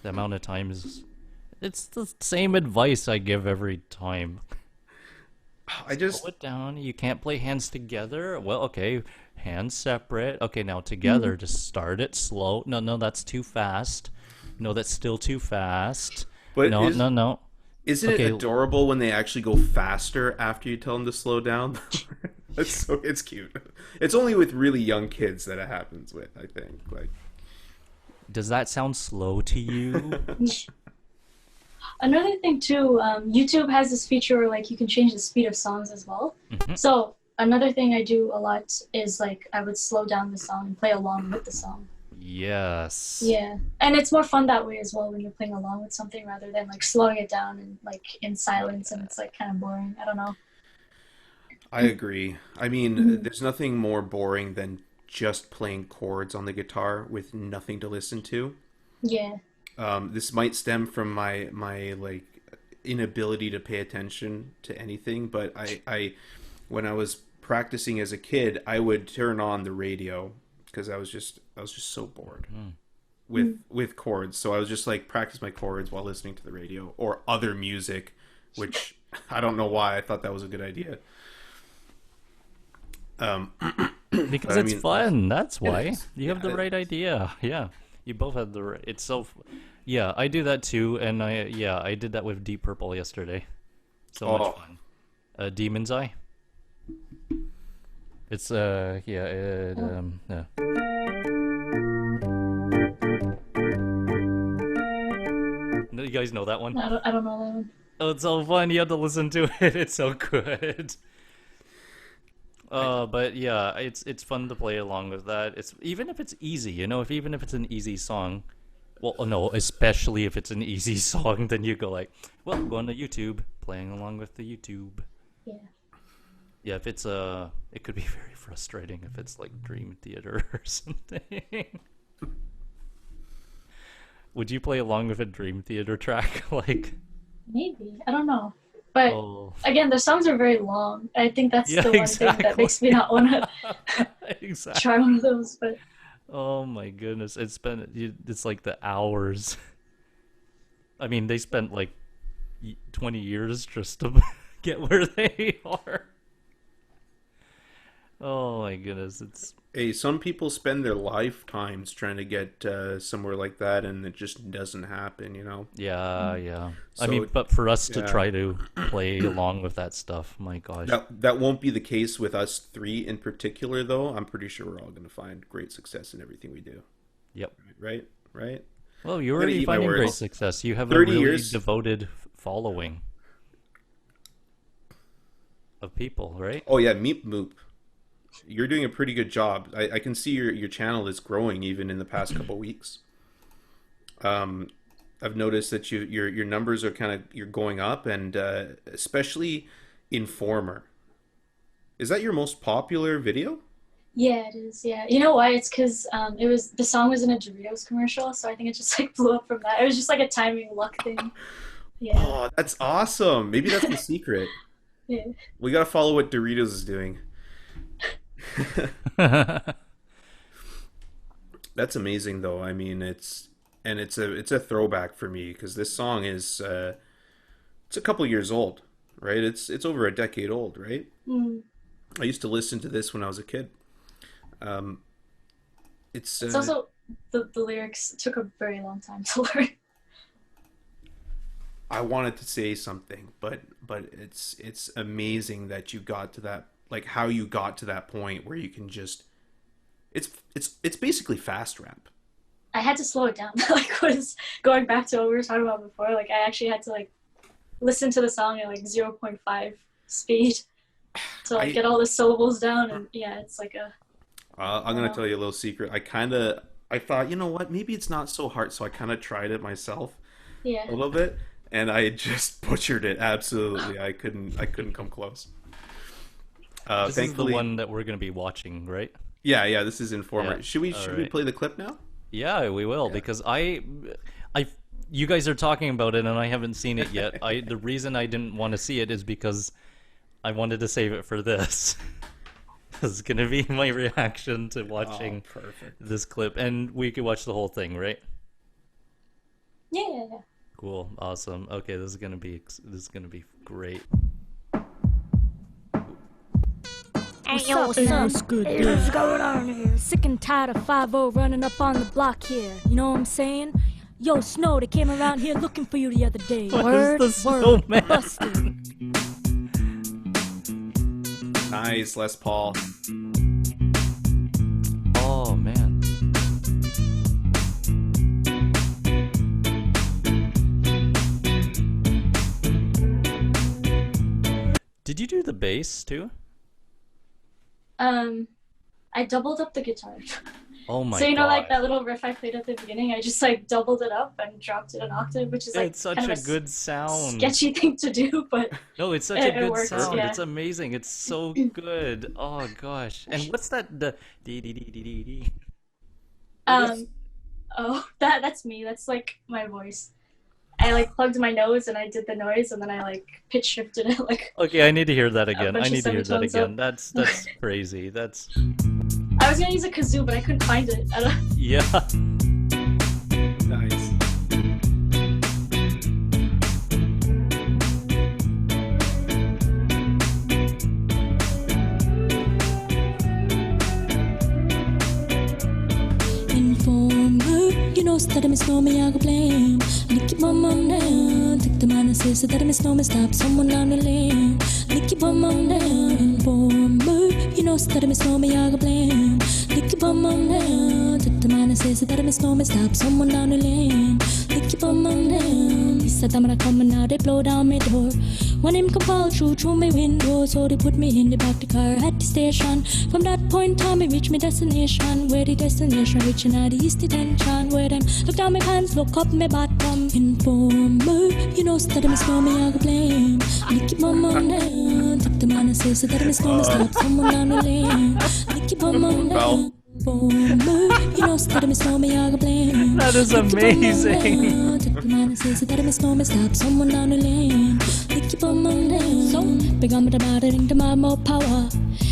The amount of times It's the same advice I give every time. I just Slow it down. You can't play hands together. Well, okay, hands separate. Okay, now Mm. together. Just start it slow. No, no, that's too fast. No, that's still too fast. but No, no, no. isn't it Okay, adorable when they actually go faster after you tell them to slow down? It's cute. It's only with really young kids that it happens with, I think. Like does that sound slow to you? Another thing too, YouTube has this feature where like you can change the speed of songs as well. Mhm. So another thing I do a lot is like I would slow down the song and play along with the song. Yes. Yeah, and it's more fun that way as well when you're playing along with something rather than like slowing it down and like in silence and it's like kind of boring. I don't know. I agree. I mean, Mhm. there's nothing more boring than just playing chords on the guitar with nothing to listen to. Yeah. This might stem from my like inability to pay attention to anything, but I when I was practicing as a kid, I would turn on the radio because I was just so bored Mm. with chords. So I was just like practice my chords while listening to the radio or other music, which I don't know why I thought that was a good idea. Because But I it's mean, fun. That's it why. is. You have Yeah, the it right is. idea. Yeah. You both had the right. It's so. Yeah, I do that too, and I did that with Deep Purple yesterday. So much Oh, fun. Demon's Eye. It's yeah, Oh, yeah. No, you guys know that one? I don't know that one. Oh, it's so fun. You have to listen to it. It's so good. I But yeah, it's fun to play along with that. It's even if it's easy, if even if it's an easy song. Well, no, especially if it's an easy song, then you go like, well, going to YouTube, playing along with the YouTube. Yeah. Yeah, if it's it could be very frustrating if it's like Dream Theater or something. Would you play along with a Dream Theater track? Like, Maybe. I don't know. But oh, again, the songs are very long. I think that's yeah, the one thing that exactly. makes me not want to Exactly. try one of those. But Oh my goodness, it's like the hours. I mean, they spent like 20 years just to get where they are. Oh my goodness, it's Hey, some people spend their lifetimes trying to get somewhere like that, and it just doesn't happen. yeah, yeah. I mean, So, but for us to yeah, try to play along with that stuff, my gosh. that won't be the case with us three in particular, though. I'm pretty sure we're all going to find great success in everything we do. Yep. Right? Right? Well, you're I'm going to already eat my finding great words. success. You have a 30 really years. devoted following of people, right? Oh, yeah, Meep Moop. You're doing a pretty good job. I can see your channel is growing even in the past couple weeks. Um, I've noticed that your numbers are you're going up, and especially Informer. Is that your most popular video? yeah, it is. Yeah, you know why? It's because the song was in a Doritos commercial, so I think it just like blew up from that. It was just like a timing luck thing. Yeah, Oh, that's awesome. Maybe that's the secret. yeah. We gotta follow what Doritos is doing. That's amazing, though. I mean, it's a throwback for me because this song is it's a couple years old, right? It's over a decade old, right? Mm. I used to listen to this when I was a kid. Um, it's It's also the lyrics took a very long time to learn. I wanted to say something, but it's amazing that you got to that, like how you got to that point where you can just it's basically fast rap. I had to slow it down. Like was going back to what we were talking about before. Like I actually had to like listen to the song at like 0.5 speed to like I get all the syllables down. And yeah, it's like a I'm I don't gonna know. tell you a little secret. I thought, you know what, maybe it's not so hard, so I kind of tried it myself Yeah. a little bit, and I just butchered it absolutely. I couldn't come close. This is the Thankfully, one that we're going to be watching, right? yeah, this is Yeah. Informer. Should we All should we right. play the clip now? Yeah, we will Yeah. because I, you guys are talking about it and I haven't seen it yet. The reason I didn't want to see it is because I wanted to save it for this. This is gonna be my reaction to Oh, watching perfect. this clip, and we could watch the whole thing, right? Yeah, yeah, yeah. Cool. Awesome. Okay, this is gonna be great. What's up, son? What's good, what's going on here? Sick and tired of 5-0 running up on the block here. You know what I'm saying? Yo, Snow, they came around here looking for you the other day. What Word, is the word, snowman? busted. Nice, Les Paul. Oh man. Did you do the bass too? I doubled up the guitar. Oh my So you know, god. like that little riff I played at the beginning, I just like doubled it up and dropped it an octave, which is like It's such kind a of good sound. sketchy thing to do, but No, it's such it a good works, sound. yeah. It's amazing. It's so good. Oh gosh. And what's that? The dee dee dee dee dee dee. oh, that's me. That's like my voice. I like plugged my nose and I did the noise, and then I like pitch shifted it like. Okay, I need to hear that again. bunch I of need to hear that semitones again. up. That's crazy. That's I was gonna use a kazoo, but I couldn't find it. yeah. Nice. Informer, you know, that I know me, I go blame. Lick your bum on down. Take the man and says that I know me, stop someone down the lane. Lick your bum on down. Informer, you know, that I know me, I go blame. Lick your bum on down. Take the man and says that I know me, stop someone down the lane. Lick your bum on down. He said I'm gonna come and now they blow down my door. When him come fall through my window, so they put me in the back the car at the station. From that point on, me reach my destination. Where the destination reaching at the east detention. Where them look down my pants, look up my bottom. Informer, you know, that I know me, I go blame. Lick your bum on down. Take the man and says that I know me, stop someone down the lane. Lick your bum on down. Informer, you know, that I know me, I go blame. That is amazing. Take the man and says that I know me, stop someone down the lane. Lick your bum on down. So, big on me the matter, ring the more power.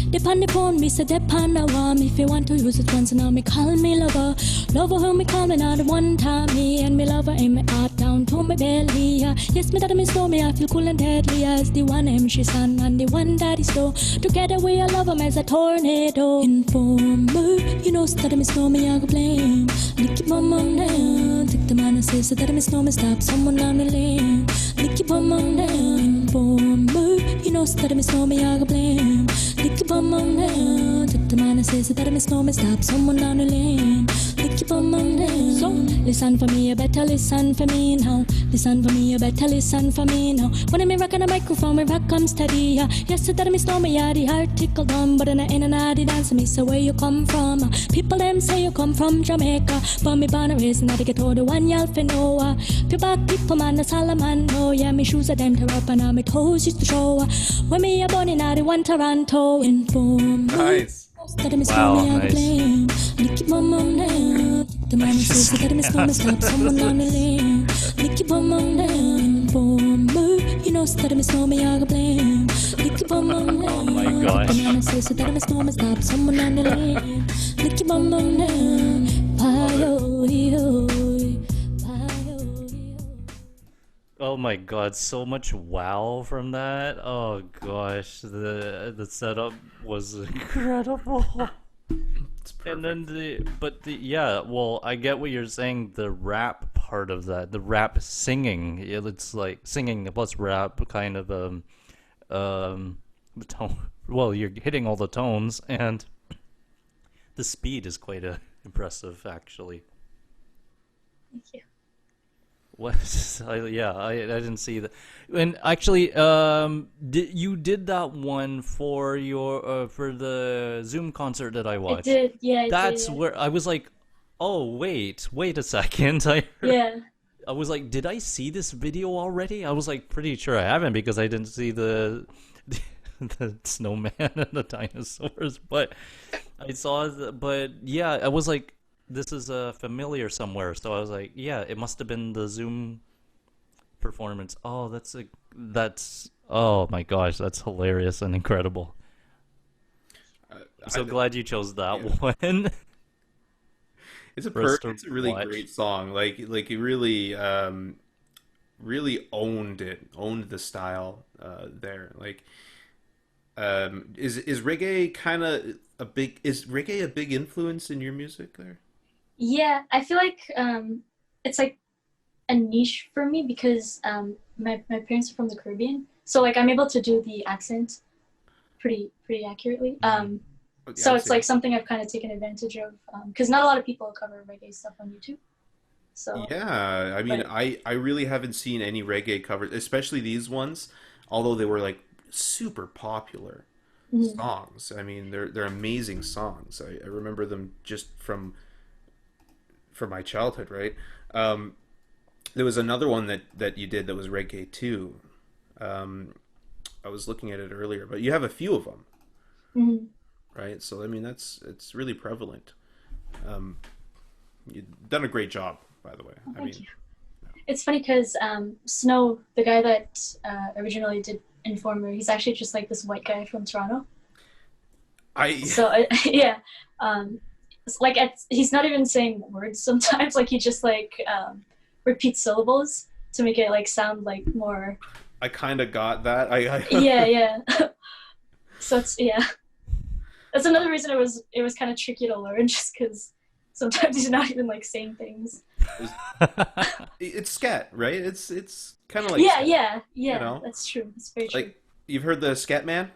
Depend upon me, say depend on me. If you want to use it once, now me call me lover. Lover who me call me now the one time. Me and me lover aim me heart down to my belly. Yes, me that me know me, I feel cool and deadly as the one she son and the one daddy slow. Together we all love 'em as a tornado. Informer, you know that me know me, I go blame. Lick your bum on down. Take the man and says that me know me, stop someone down the lane. Lick your bum on down. Informer, you know that me know me, I go blame. Lick your bum on down. Take the man and says that me know me, stop someone down the lane. Lick your bum on down. So listen for me, you better listen for me now. Listen for me, you better listen for me now. When I'm rocking a microphone, me rock come steady. Yes, that me know me, yeah, the heart tickle down, but in and out the dance me, so where you come from? People them say you come from Jamaica, but me born and raised in the ghetto, the one y'all fi know. People people man, that's all a man know. Yeah, me shoes are them tear up and my toes used to show. When me a born in the one Toronto. Informer. Nice. Wow, nice. Lick your bum on down. The man who says that I know me, stop someone down the lane. Lick your bum on down. Informer, you know that I know me, I go blame. Lick your bum on down. Oh my gosh. The man who says that I know me, stop someone down the lane. Lick your bum on down. Pie-oh-ee-oh. Oh my god, so much wow from that. Oh gosh, the setup was incredible. It's perfect. And then yeah, well, I get what you're saying, the rap part of that, the rap singing. It's like singing plus rap kind of tone. Well, you're hitting all the tones and the speed is quite impressive actually. Thank you. What? I didn't see that. And actually, you did that one for your for the Zoom concert that I I watched. did, yeah. I That's did, yeah. where I was like, oh wait a second. Yeah. I was like, did I see this video already? I was like pretty sure I haven't because I didn't see the snowman and the dinosaurs, but I saw but yeah, I was like, this is familiar somewhere, so I was like, yeah, it must have been the Zoom performance. Oh, that's oh my gosh, that's hilarious and incredible. I'm so glad you chose that one. It's a for us to it's a really watch. great song. Like it really really owned the style there. Like, is reggae kind of is reggae a big influence in your music there? Yeah, I feel like it's like a niche for me because my parents are from the Caribbean, so like I'm able to do the accent pretty accurately. Yeah, So I'd it's say. like something I've kind of taken advantage of because not a lot of people cover reggae stuff on YouTube. So, Yeah, I mean, but I really haven't seen any reggae covers, especially these ones, although they were like super popular mhm. songs. I mean, they're amazing songs. I remember them just from my childhood, right? Um, there was another one that you did that was reggae too. Um, I was looking at it earlier, but you have a few of them, Mhm. right? So I mean, that's it's really prevalent. Um, you've done a great job, by the way. Oh, I thank mean, you. It's funny because Snow, the guy that originally did Informer, he's actually just like this white guy from Toronto. I So yeah, it's like he's not even saying words sometimes. Like he just like repeats syllables to make it like sound like more. I kind of got that. Yeah, yeah. So it's yeah. That's another reason it was kind of tricky to learn, just because sometimes he's not even like saying things. it's scat, right? It's kind of like Yeah, scat, yeah, you yeah. know? That's true. It's very true. Like you've heard the Scat Man?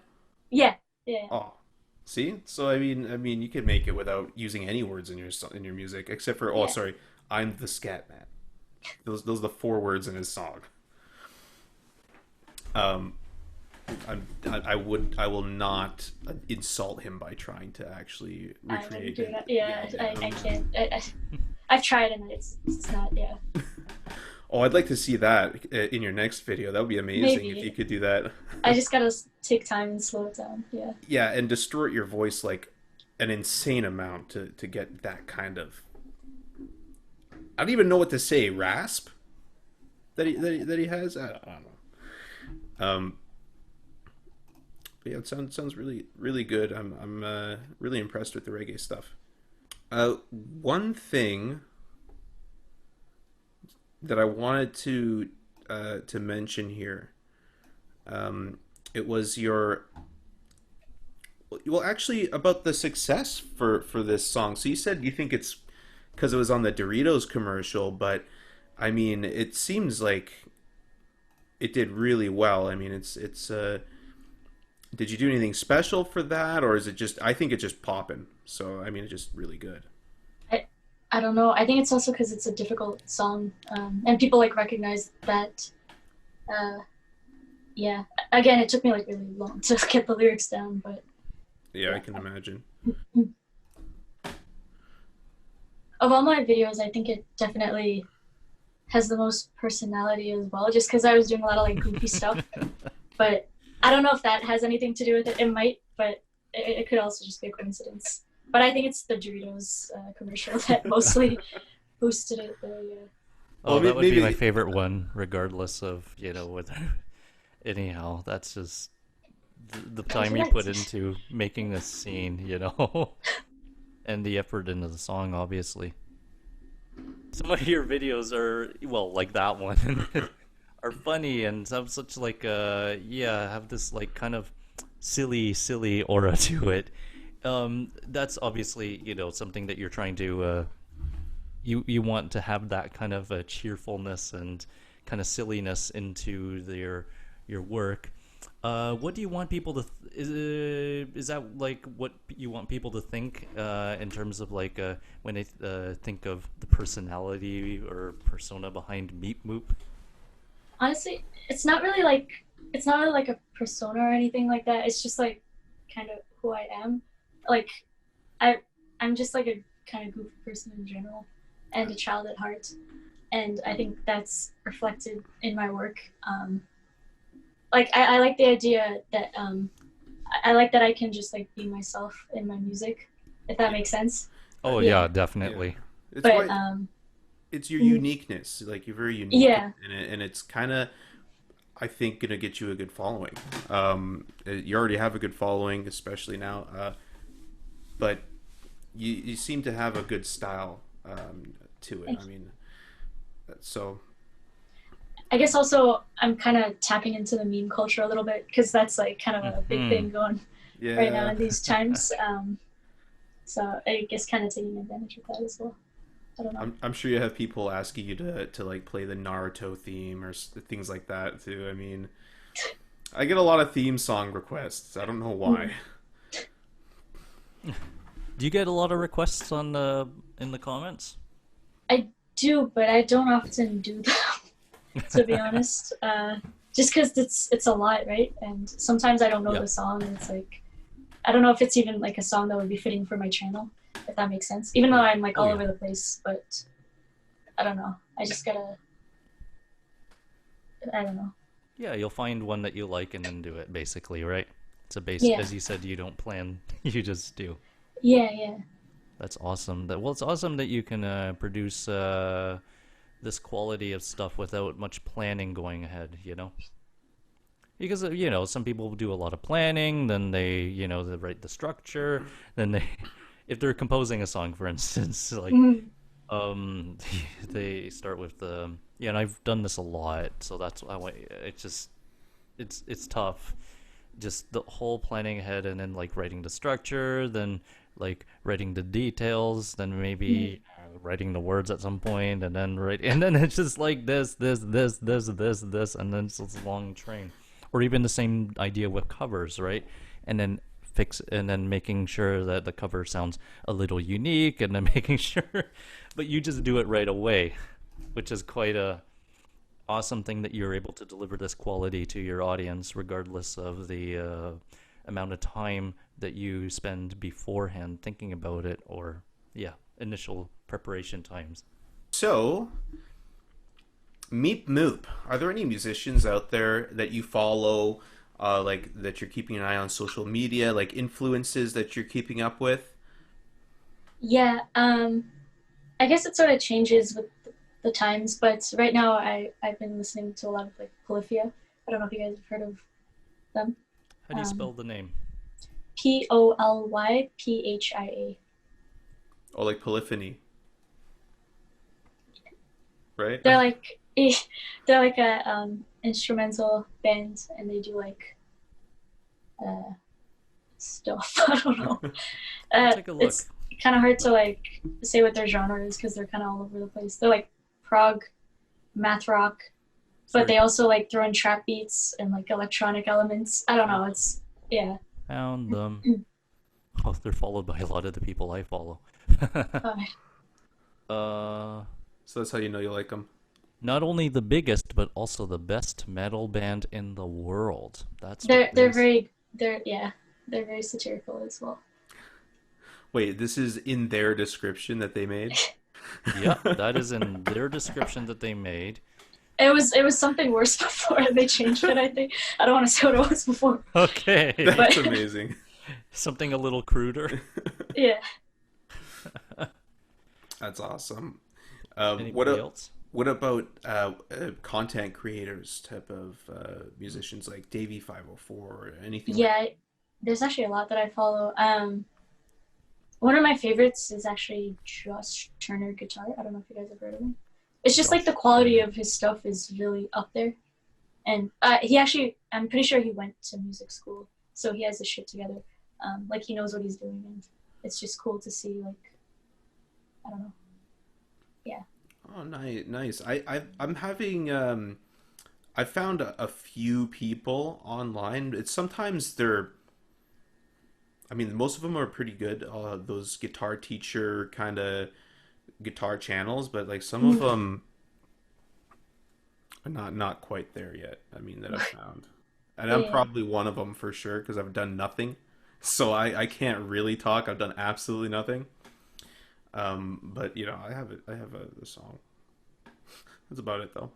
Yeah, yeah. Oh, see? So I mean, you could make it without using any words in in your music, except for Yeah. sorry, I'm the Scat Man. Those are the four words in his song. Um, I will not insult him by trying to actually I wouldn't recreate do it. that. Yeah, I can't. I've tried and it's not. Yeah, Oh, I'd like to see that in your next video. That would be amazing if you maybe. could do that. I just gotta take time and slow it down. Yeah. Yeah, and distort your voice like an insane amount to get that kind of. I don't even know what to say. Rasp that he has. I don't know. But yeah, it sounds really good. I'm really impressed with the reggae stuff. One thing that I wanted to mention here. It was your well, actually, about the success for this song. So you said you think it's because it was on the Doritos commercial, but I mean, it seems like it did really well. I mean, it's. Did you do anything special for that, or is it just? I think it's just popping. So I mean, it's just really good. I I don't know. I think it's also because it's a difficult song, and people like recognize that. Uh, yeah. Again, it took me like really long to get the lyrics down, but Yeah, I yeah. can imagine. Of all my videos, I think it definitely has the most personality as well, just because I was doing a lot of like goofy stuff. But I don't know if that has anything to do with it. It might, but it could also just be a coincidence. But I think it's the Doritos commercial that mostly boosted it there. Yeah. Oh, Well, that would be my maybe. favorite one, regardless of, whether. Anyhow, that's just the time you put Correct. into making this scene. And the effort into the song, obviously. Some of your videos are, well, like that one, are funny and have such like, have this like kind of silly aura to it. That's obviously, something that you're trying to, you want to have that kind of cheerfulness and kind of silliness into your work. What do you want people to is that like what you want people to think in terms of like when they think of the personality or persona behind Meep Moop? Honestly, it's not really like a persona or anything like that. It's just like kind of who I am. Like I I'm just like a kind of goofy person in general, and a child at heart. And I think that's reflected in my work. Like I like the idea that I like that I can just like be myself in my music, if that makes sense. Oh Yeah, yeah, Yeah, definitely. it's but why it's your mm, uniqueness. Like you're very unique, yeah, and it's kind of I think gonna get you a good following. You already have a good following, especially now. But you seem to have a good style to it. thank I you. mean, so I guess also I'm kind of tapping into the meme culture a little bit because that's like kind of a big thing going right now in these times. So I guess kind of taking advantage of that as well. I don't know. I'm sure you have people asking you to like play the Naruto theme or things like that too. I mean, I get a lot of theme song requests. I don't know why. Do you get a lot of requests on in the comments? I do, but I don't often do them, to be honest. Just because it's a lot, right? And sometimes I don't know the song, and it's like I don't know if it's even like a song that would be fitting for my channel, if that makes sense. Even though I'm like all over the place, but I don't know. I just gotta. I don't know. Yeah, you'll find one that you like and then do it, basically, right? It's a base, as you said, you don't plan, you just do. Yeah. That's awesome. It's awesome that you can produce this quality of stuff without much planning going ahead, you know? Because, you know, some people do a lot of planning, then they, they write the structure, then they, if they're composing a song, for instance, like, they start with the, and I've done this a lot, so that's why it's tough. Just the whole planning ahead and then like writing the structure, then like writing the details, then maybe writing the words at some point, and then it's just like this, and then it's a long train. Or even the same idea with covers, right? And then making sure that the cover sounds a little unique, and then making sure, but you just do it right away, which is quite a awesome thing that you're able to deliver this quality to your audience, regardless of the amount of time that you spend beforehand thinking about it, or initial preparation times. So, Meep Moop, are there any musicians out there that you follow, like that you're keeping an eye on social media, like influences that you're keeping up with? Yeah, I guess it sort of changes with the times, but right now I've been listening to a lot of like Polyphia. I don't know if you guys have heard of them. How do you spell the name? Polyphia. Oh, like polyphony, right? They're like a instrumental band, and they do like stuff. I don't know. Take a look. It's kind of hard to like say what their genre is because they're kind of all over the place. They're like prog, math rock, but they also like throw in trap beats and like electronic elements. I don't know. It's Found them. Oh, they're followed by a lot of the people I follow. So that's how you know you like them. Not only the biggest, but also the best metal band in the world. They're very satirical as well. Wait, this is in their description that they made? Yeah, that is in their description that they made. It was something worse before they changed it, I think. I don't want to say what it was before. Okay. That's amazing. Something a little cruder. Yeah. That's awesome. Anybody else? What about content creators type of musicians like Davey 504 or anything? Yeah, there's actually a lot that I follow. One of my favorites is actually Josh Turner Guitar. I don't know if you guys have heard of him. It's just like the quality of his stuff is really up there. And he actually, I'm pretty sure he went to music school, so he has his shit together. Like he knows what he's doing, and it's just cool to see. Like, I don't know. Yeah. Oh, nice. I'm having I found a few people online. It's sometimes most of them are pretty good. Those guitar teacher kind of guitar channels, but like some of them are not quite there yet. That I've found, and I'm probably one of them for sure because I've done nothing, so I can't really talk. I've done absolutely nothing. But I have a song. That's about it though.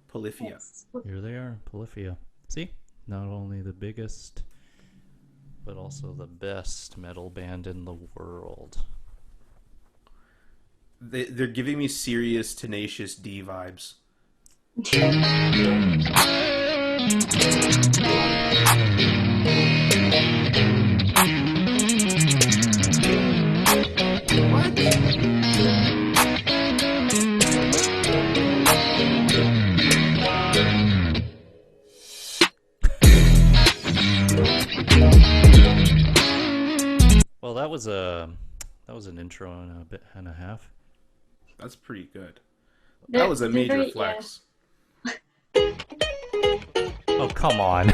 Polyphia. Yes. Here they are, Polyphia. See? Not only the biggest, but also the best metal band in the world. They're giving me serious Tenacious D vibes. Well, that was an intro and a bit and a half. That's pretty good. They're- That was a they're major very- flex. Oh, come on.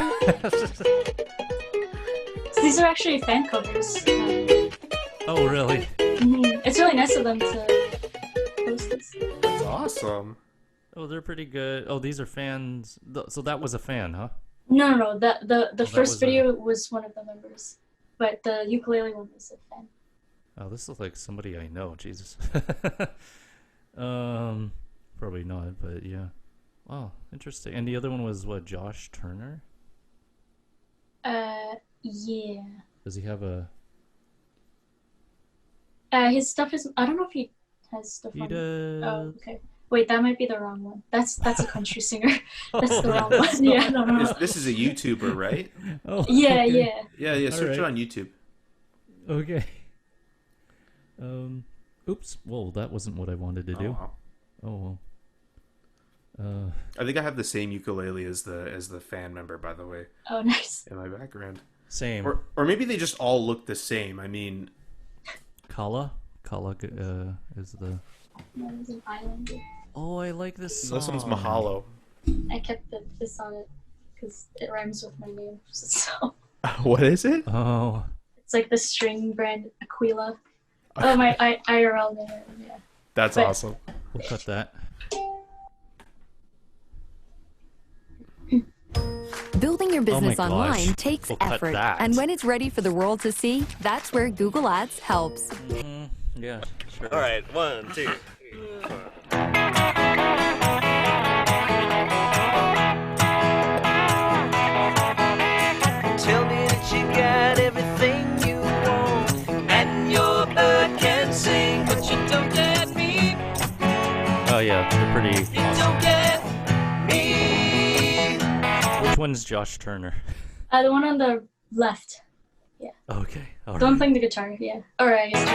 So these are actually fan covers. Oh, really? It's really nice of them to post this. That's awesome. Oh, they're pretty good. Oh, these are fans. So that was a fan, huh? No. The that first was video was one of the members, but the ukulele one was a fan. Oh, this looks like somebody I know. Jesus. Probably not, but yeah. Wow, interesting. And the other one was what? Josh Turner? Yeah. Does he have a? His stuff is. I don't know if he has stuff He on. does. Oh, okay. Wait, that might be the wrong one. That's a country singer. That's the wrong one. Yeah, no. This is a YouTuber, right? Oh. Yeah, okay. yeah. Yeah. Search it Alright. on YouTube. Okay. Oops. Whoa, that wasn't what I wanted to do. wow. Oh well. I think I have the same ukulele as the fan member, by the way, Oh, nice. in my background. Same. Or maybe they just all look the same. I mean, Kala is the. That was an island. Oh, I like this song. this one's Mahalo. I kept this on it because it rhymes with my name. So What is it? Oh. it's like the string brand Aquila. Oh, my IRL name. Yeah. That's But- awesome. We'll cut that. Building your business gosh. online takes We'll cut effort. that. And when it's ready for the world to see, that's where Google Ads helps. Yeah. Sure. All right, 1, 2. Tell me that you got everything you want, and your bird can sing, but you don't get me. Oh yeah, they're pretty. You don't get me. Which one's Josh Turner? The one on the left. Okay. All The one right. playing the guitar. Yeah. Or I guess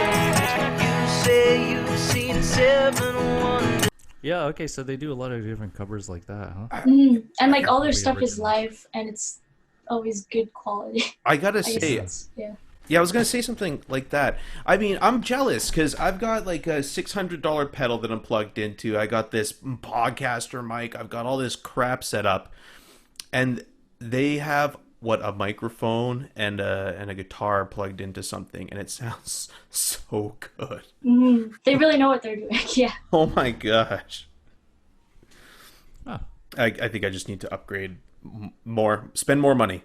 You say you've seen 7 wonders. Yeah. Okay. So they do a lot of different covers like that, huh? And like all their Pretty stuff is original. live, and it's always good quality. I gotta I guess say, it's, yeah. yeah, I was gonna say something like that. I mean, I'm jealous because I've got like a $600 pedal that I'm plugged into. I got this podcaster mic. I've got all this crap set up, and they have a microphone and a guitar plugged into something, and it sounds so good. They really know what they're doing. Yeah. Oh my gosh! Huh. I think I just need to upgrade more, spend more money.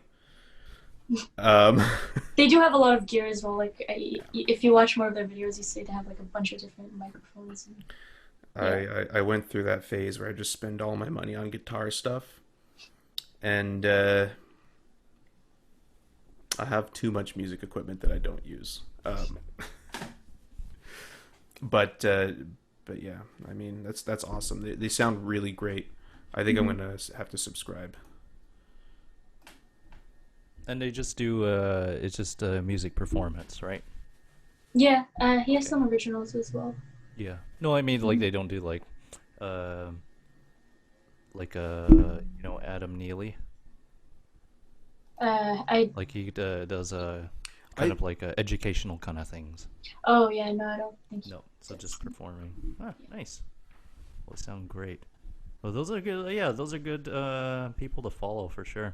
They do have a lot of gear as well. Like if you watch more of their videos, you see they have like a bunch of different microphones. And, I went through that phase where I just spend all my money on guitar stuff, and I have too much music equipment that I don't use. But yeah, I mean that's awesome. They sound really great. I think I'm gonna have to subscribe. And they just do. It's just a music performance, right? yeah. He has some originals as well. Yeah. No, I mean like they don't do like Adam Neely. I Like he does kind of like educational kind of things. oh yeah, no, I don't think No, so just performing. Ah, nice. Well, they sound great. Well, those are good. Yeah, those are good people to follow for sure.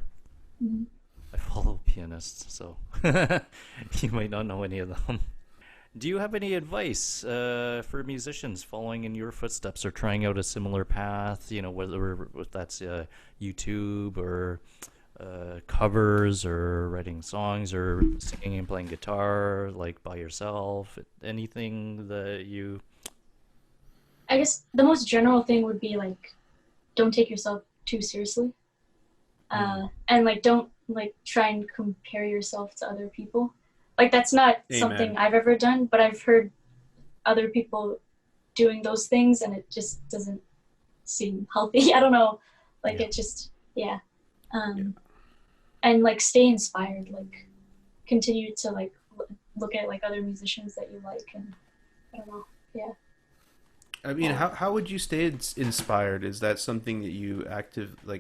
I follow pianists, so you might not know any of them. Do you have any advice for musicians following in your footsteps or trying out a similar path? You know, whether that's YouTube or covers or writing songs or singing and playing guitar, like by yourself. Anything that you? I guess the most general thing would be like, don't take yourself too seriously, and like don't like try and compare yourself to other people. Like that's not something I've ever done, but I've heard other people doing those things, and it just doesn't seem healthy. I don't know, like it just and like stay inspired. Like continue to like look at like other musicians that you like, and I don't know, yeah. I mean, how would you stay inspired? Is that something that you actively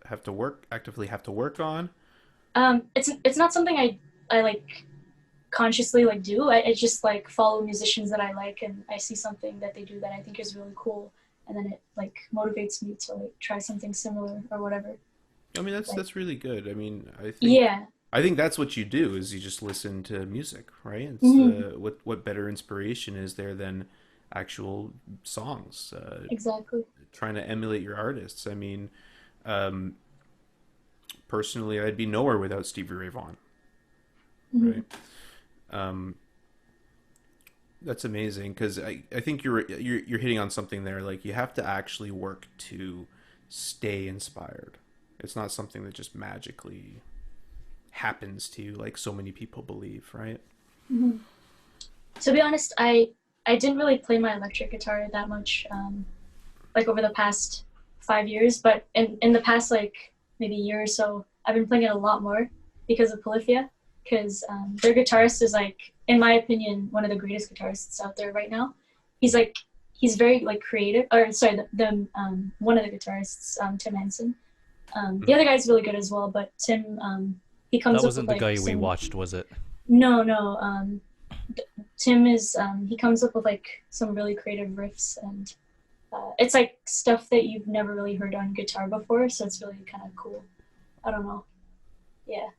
have to work on? It's not something I like consciously like do. I just like follow musicians that I like, and I see something that they do that I think is really cool, and then it like motivates me to like try something similar or whatever. I mean, Like, that's really good. I mean, yeah. I think that's what you do is you just listen to music, right? It's Hmm. what better inspiration is there than actual songs? Exactly. Trying to emulate your artists. I mean, um, personally, I'd be nowhere without Stevie Ray Vaughan, Hmm. right? Um, that's amazing because I think you're hitting on something there. Like you have to actually work to stay inspired. It's not something that just magically happens to you like so many people believe, right? Hmm. To be honest, I didn't really play my electric guitar that much, like over the past 5 years, but in the past like maybe year or so, I've been playing it a lot more because of Polyphia, because their guitarist is like, in my opinion, one of the greatest guitarists out there right now. He's like he's very like creative. Or sorry, the one of the guitarists, Tim Henson. The other guy's really good as well, but Tim, he That comes up with wasn't the like guy we some. watched, was it? No, no. Tim is he comes up with like some really creative riffs, and it's like stuff that you've never really heard on guitar before, so it's really kind of cool. I don't know. Yeah.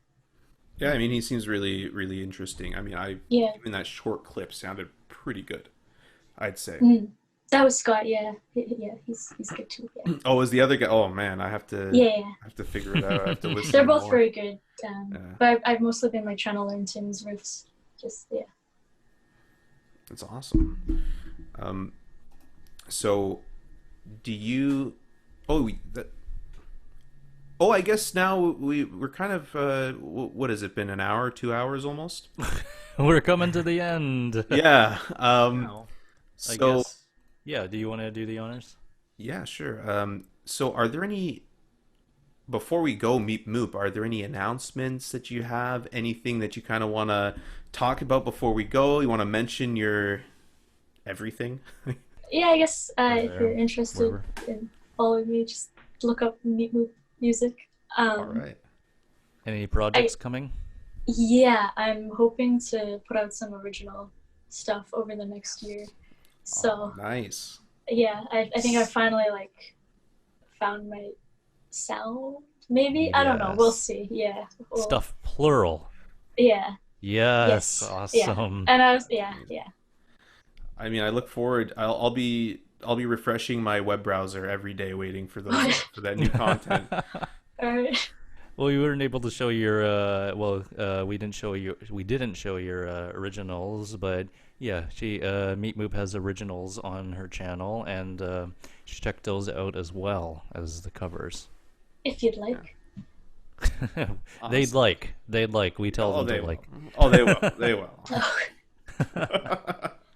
Yeah, I mean, he seems really, really interesting. I mean, Yeah. even that short clip sounded pretty good, I'd say. Mm. That was Scott. Yeah. Yeah. He's good too. Yeah. Oh, is the other guy? Oh man, Yeah. I have to figure it out. I have to listen They're to both more. very good. Yeah, But I've mostly been like trying to learn Tim's riffs. Just yeah. that's awesome. Um, so do you? Oh, that. Oh, I guess now we're kind of what has it been, an hour, 2 hours almost? We're coming to the end. Yeah. Now, I So guess. Yeah. Do you want to do the honors? yeah, sure. So are there any before we go, Meep Moop, are there any announcements that you have? Anything that you kind of want to talk about before we go? You want to mention your everything? Yeah. I guess if you're There, interested wherever. in following me, just look up Meep Moop music. All right. Any I projects coming? Yeah, I'm hoping to put out some original stuff over the next year. Oh, So nice. yeah, I think I finally like found my sound. Maybe I don't know. We'll Yes. see. Yeah. Well, Stuff plural. yeah. Yes. Yes. Yeah. Awesome. And I was yeah yeah. I mean, I look forward. I'll be refreshing my web browser every day, waiting for those for that new content. All right. Well, we weren't able to show your. We didn't show your originals, but yeah, Meat Moop has originals on her channel, and you should check those out as well as the covers. If you'd like. They'd like. We tell Oh, them they to will. like. Oh, they will. They will. Oh.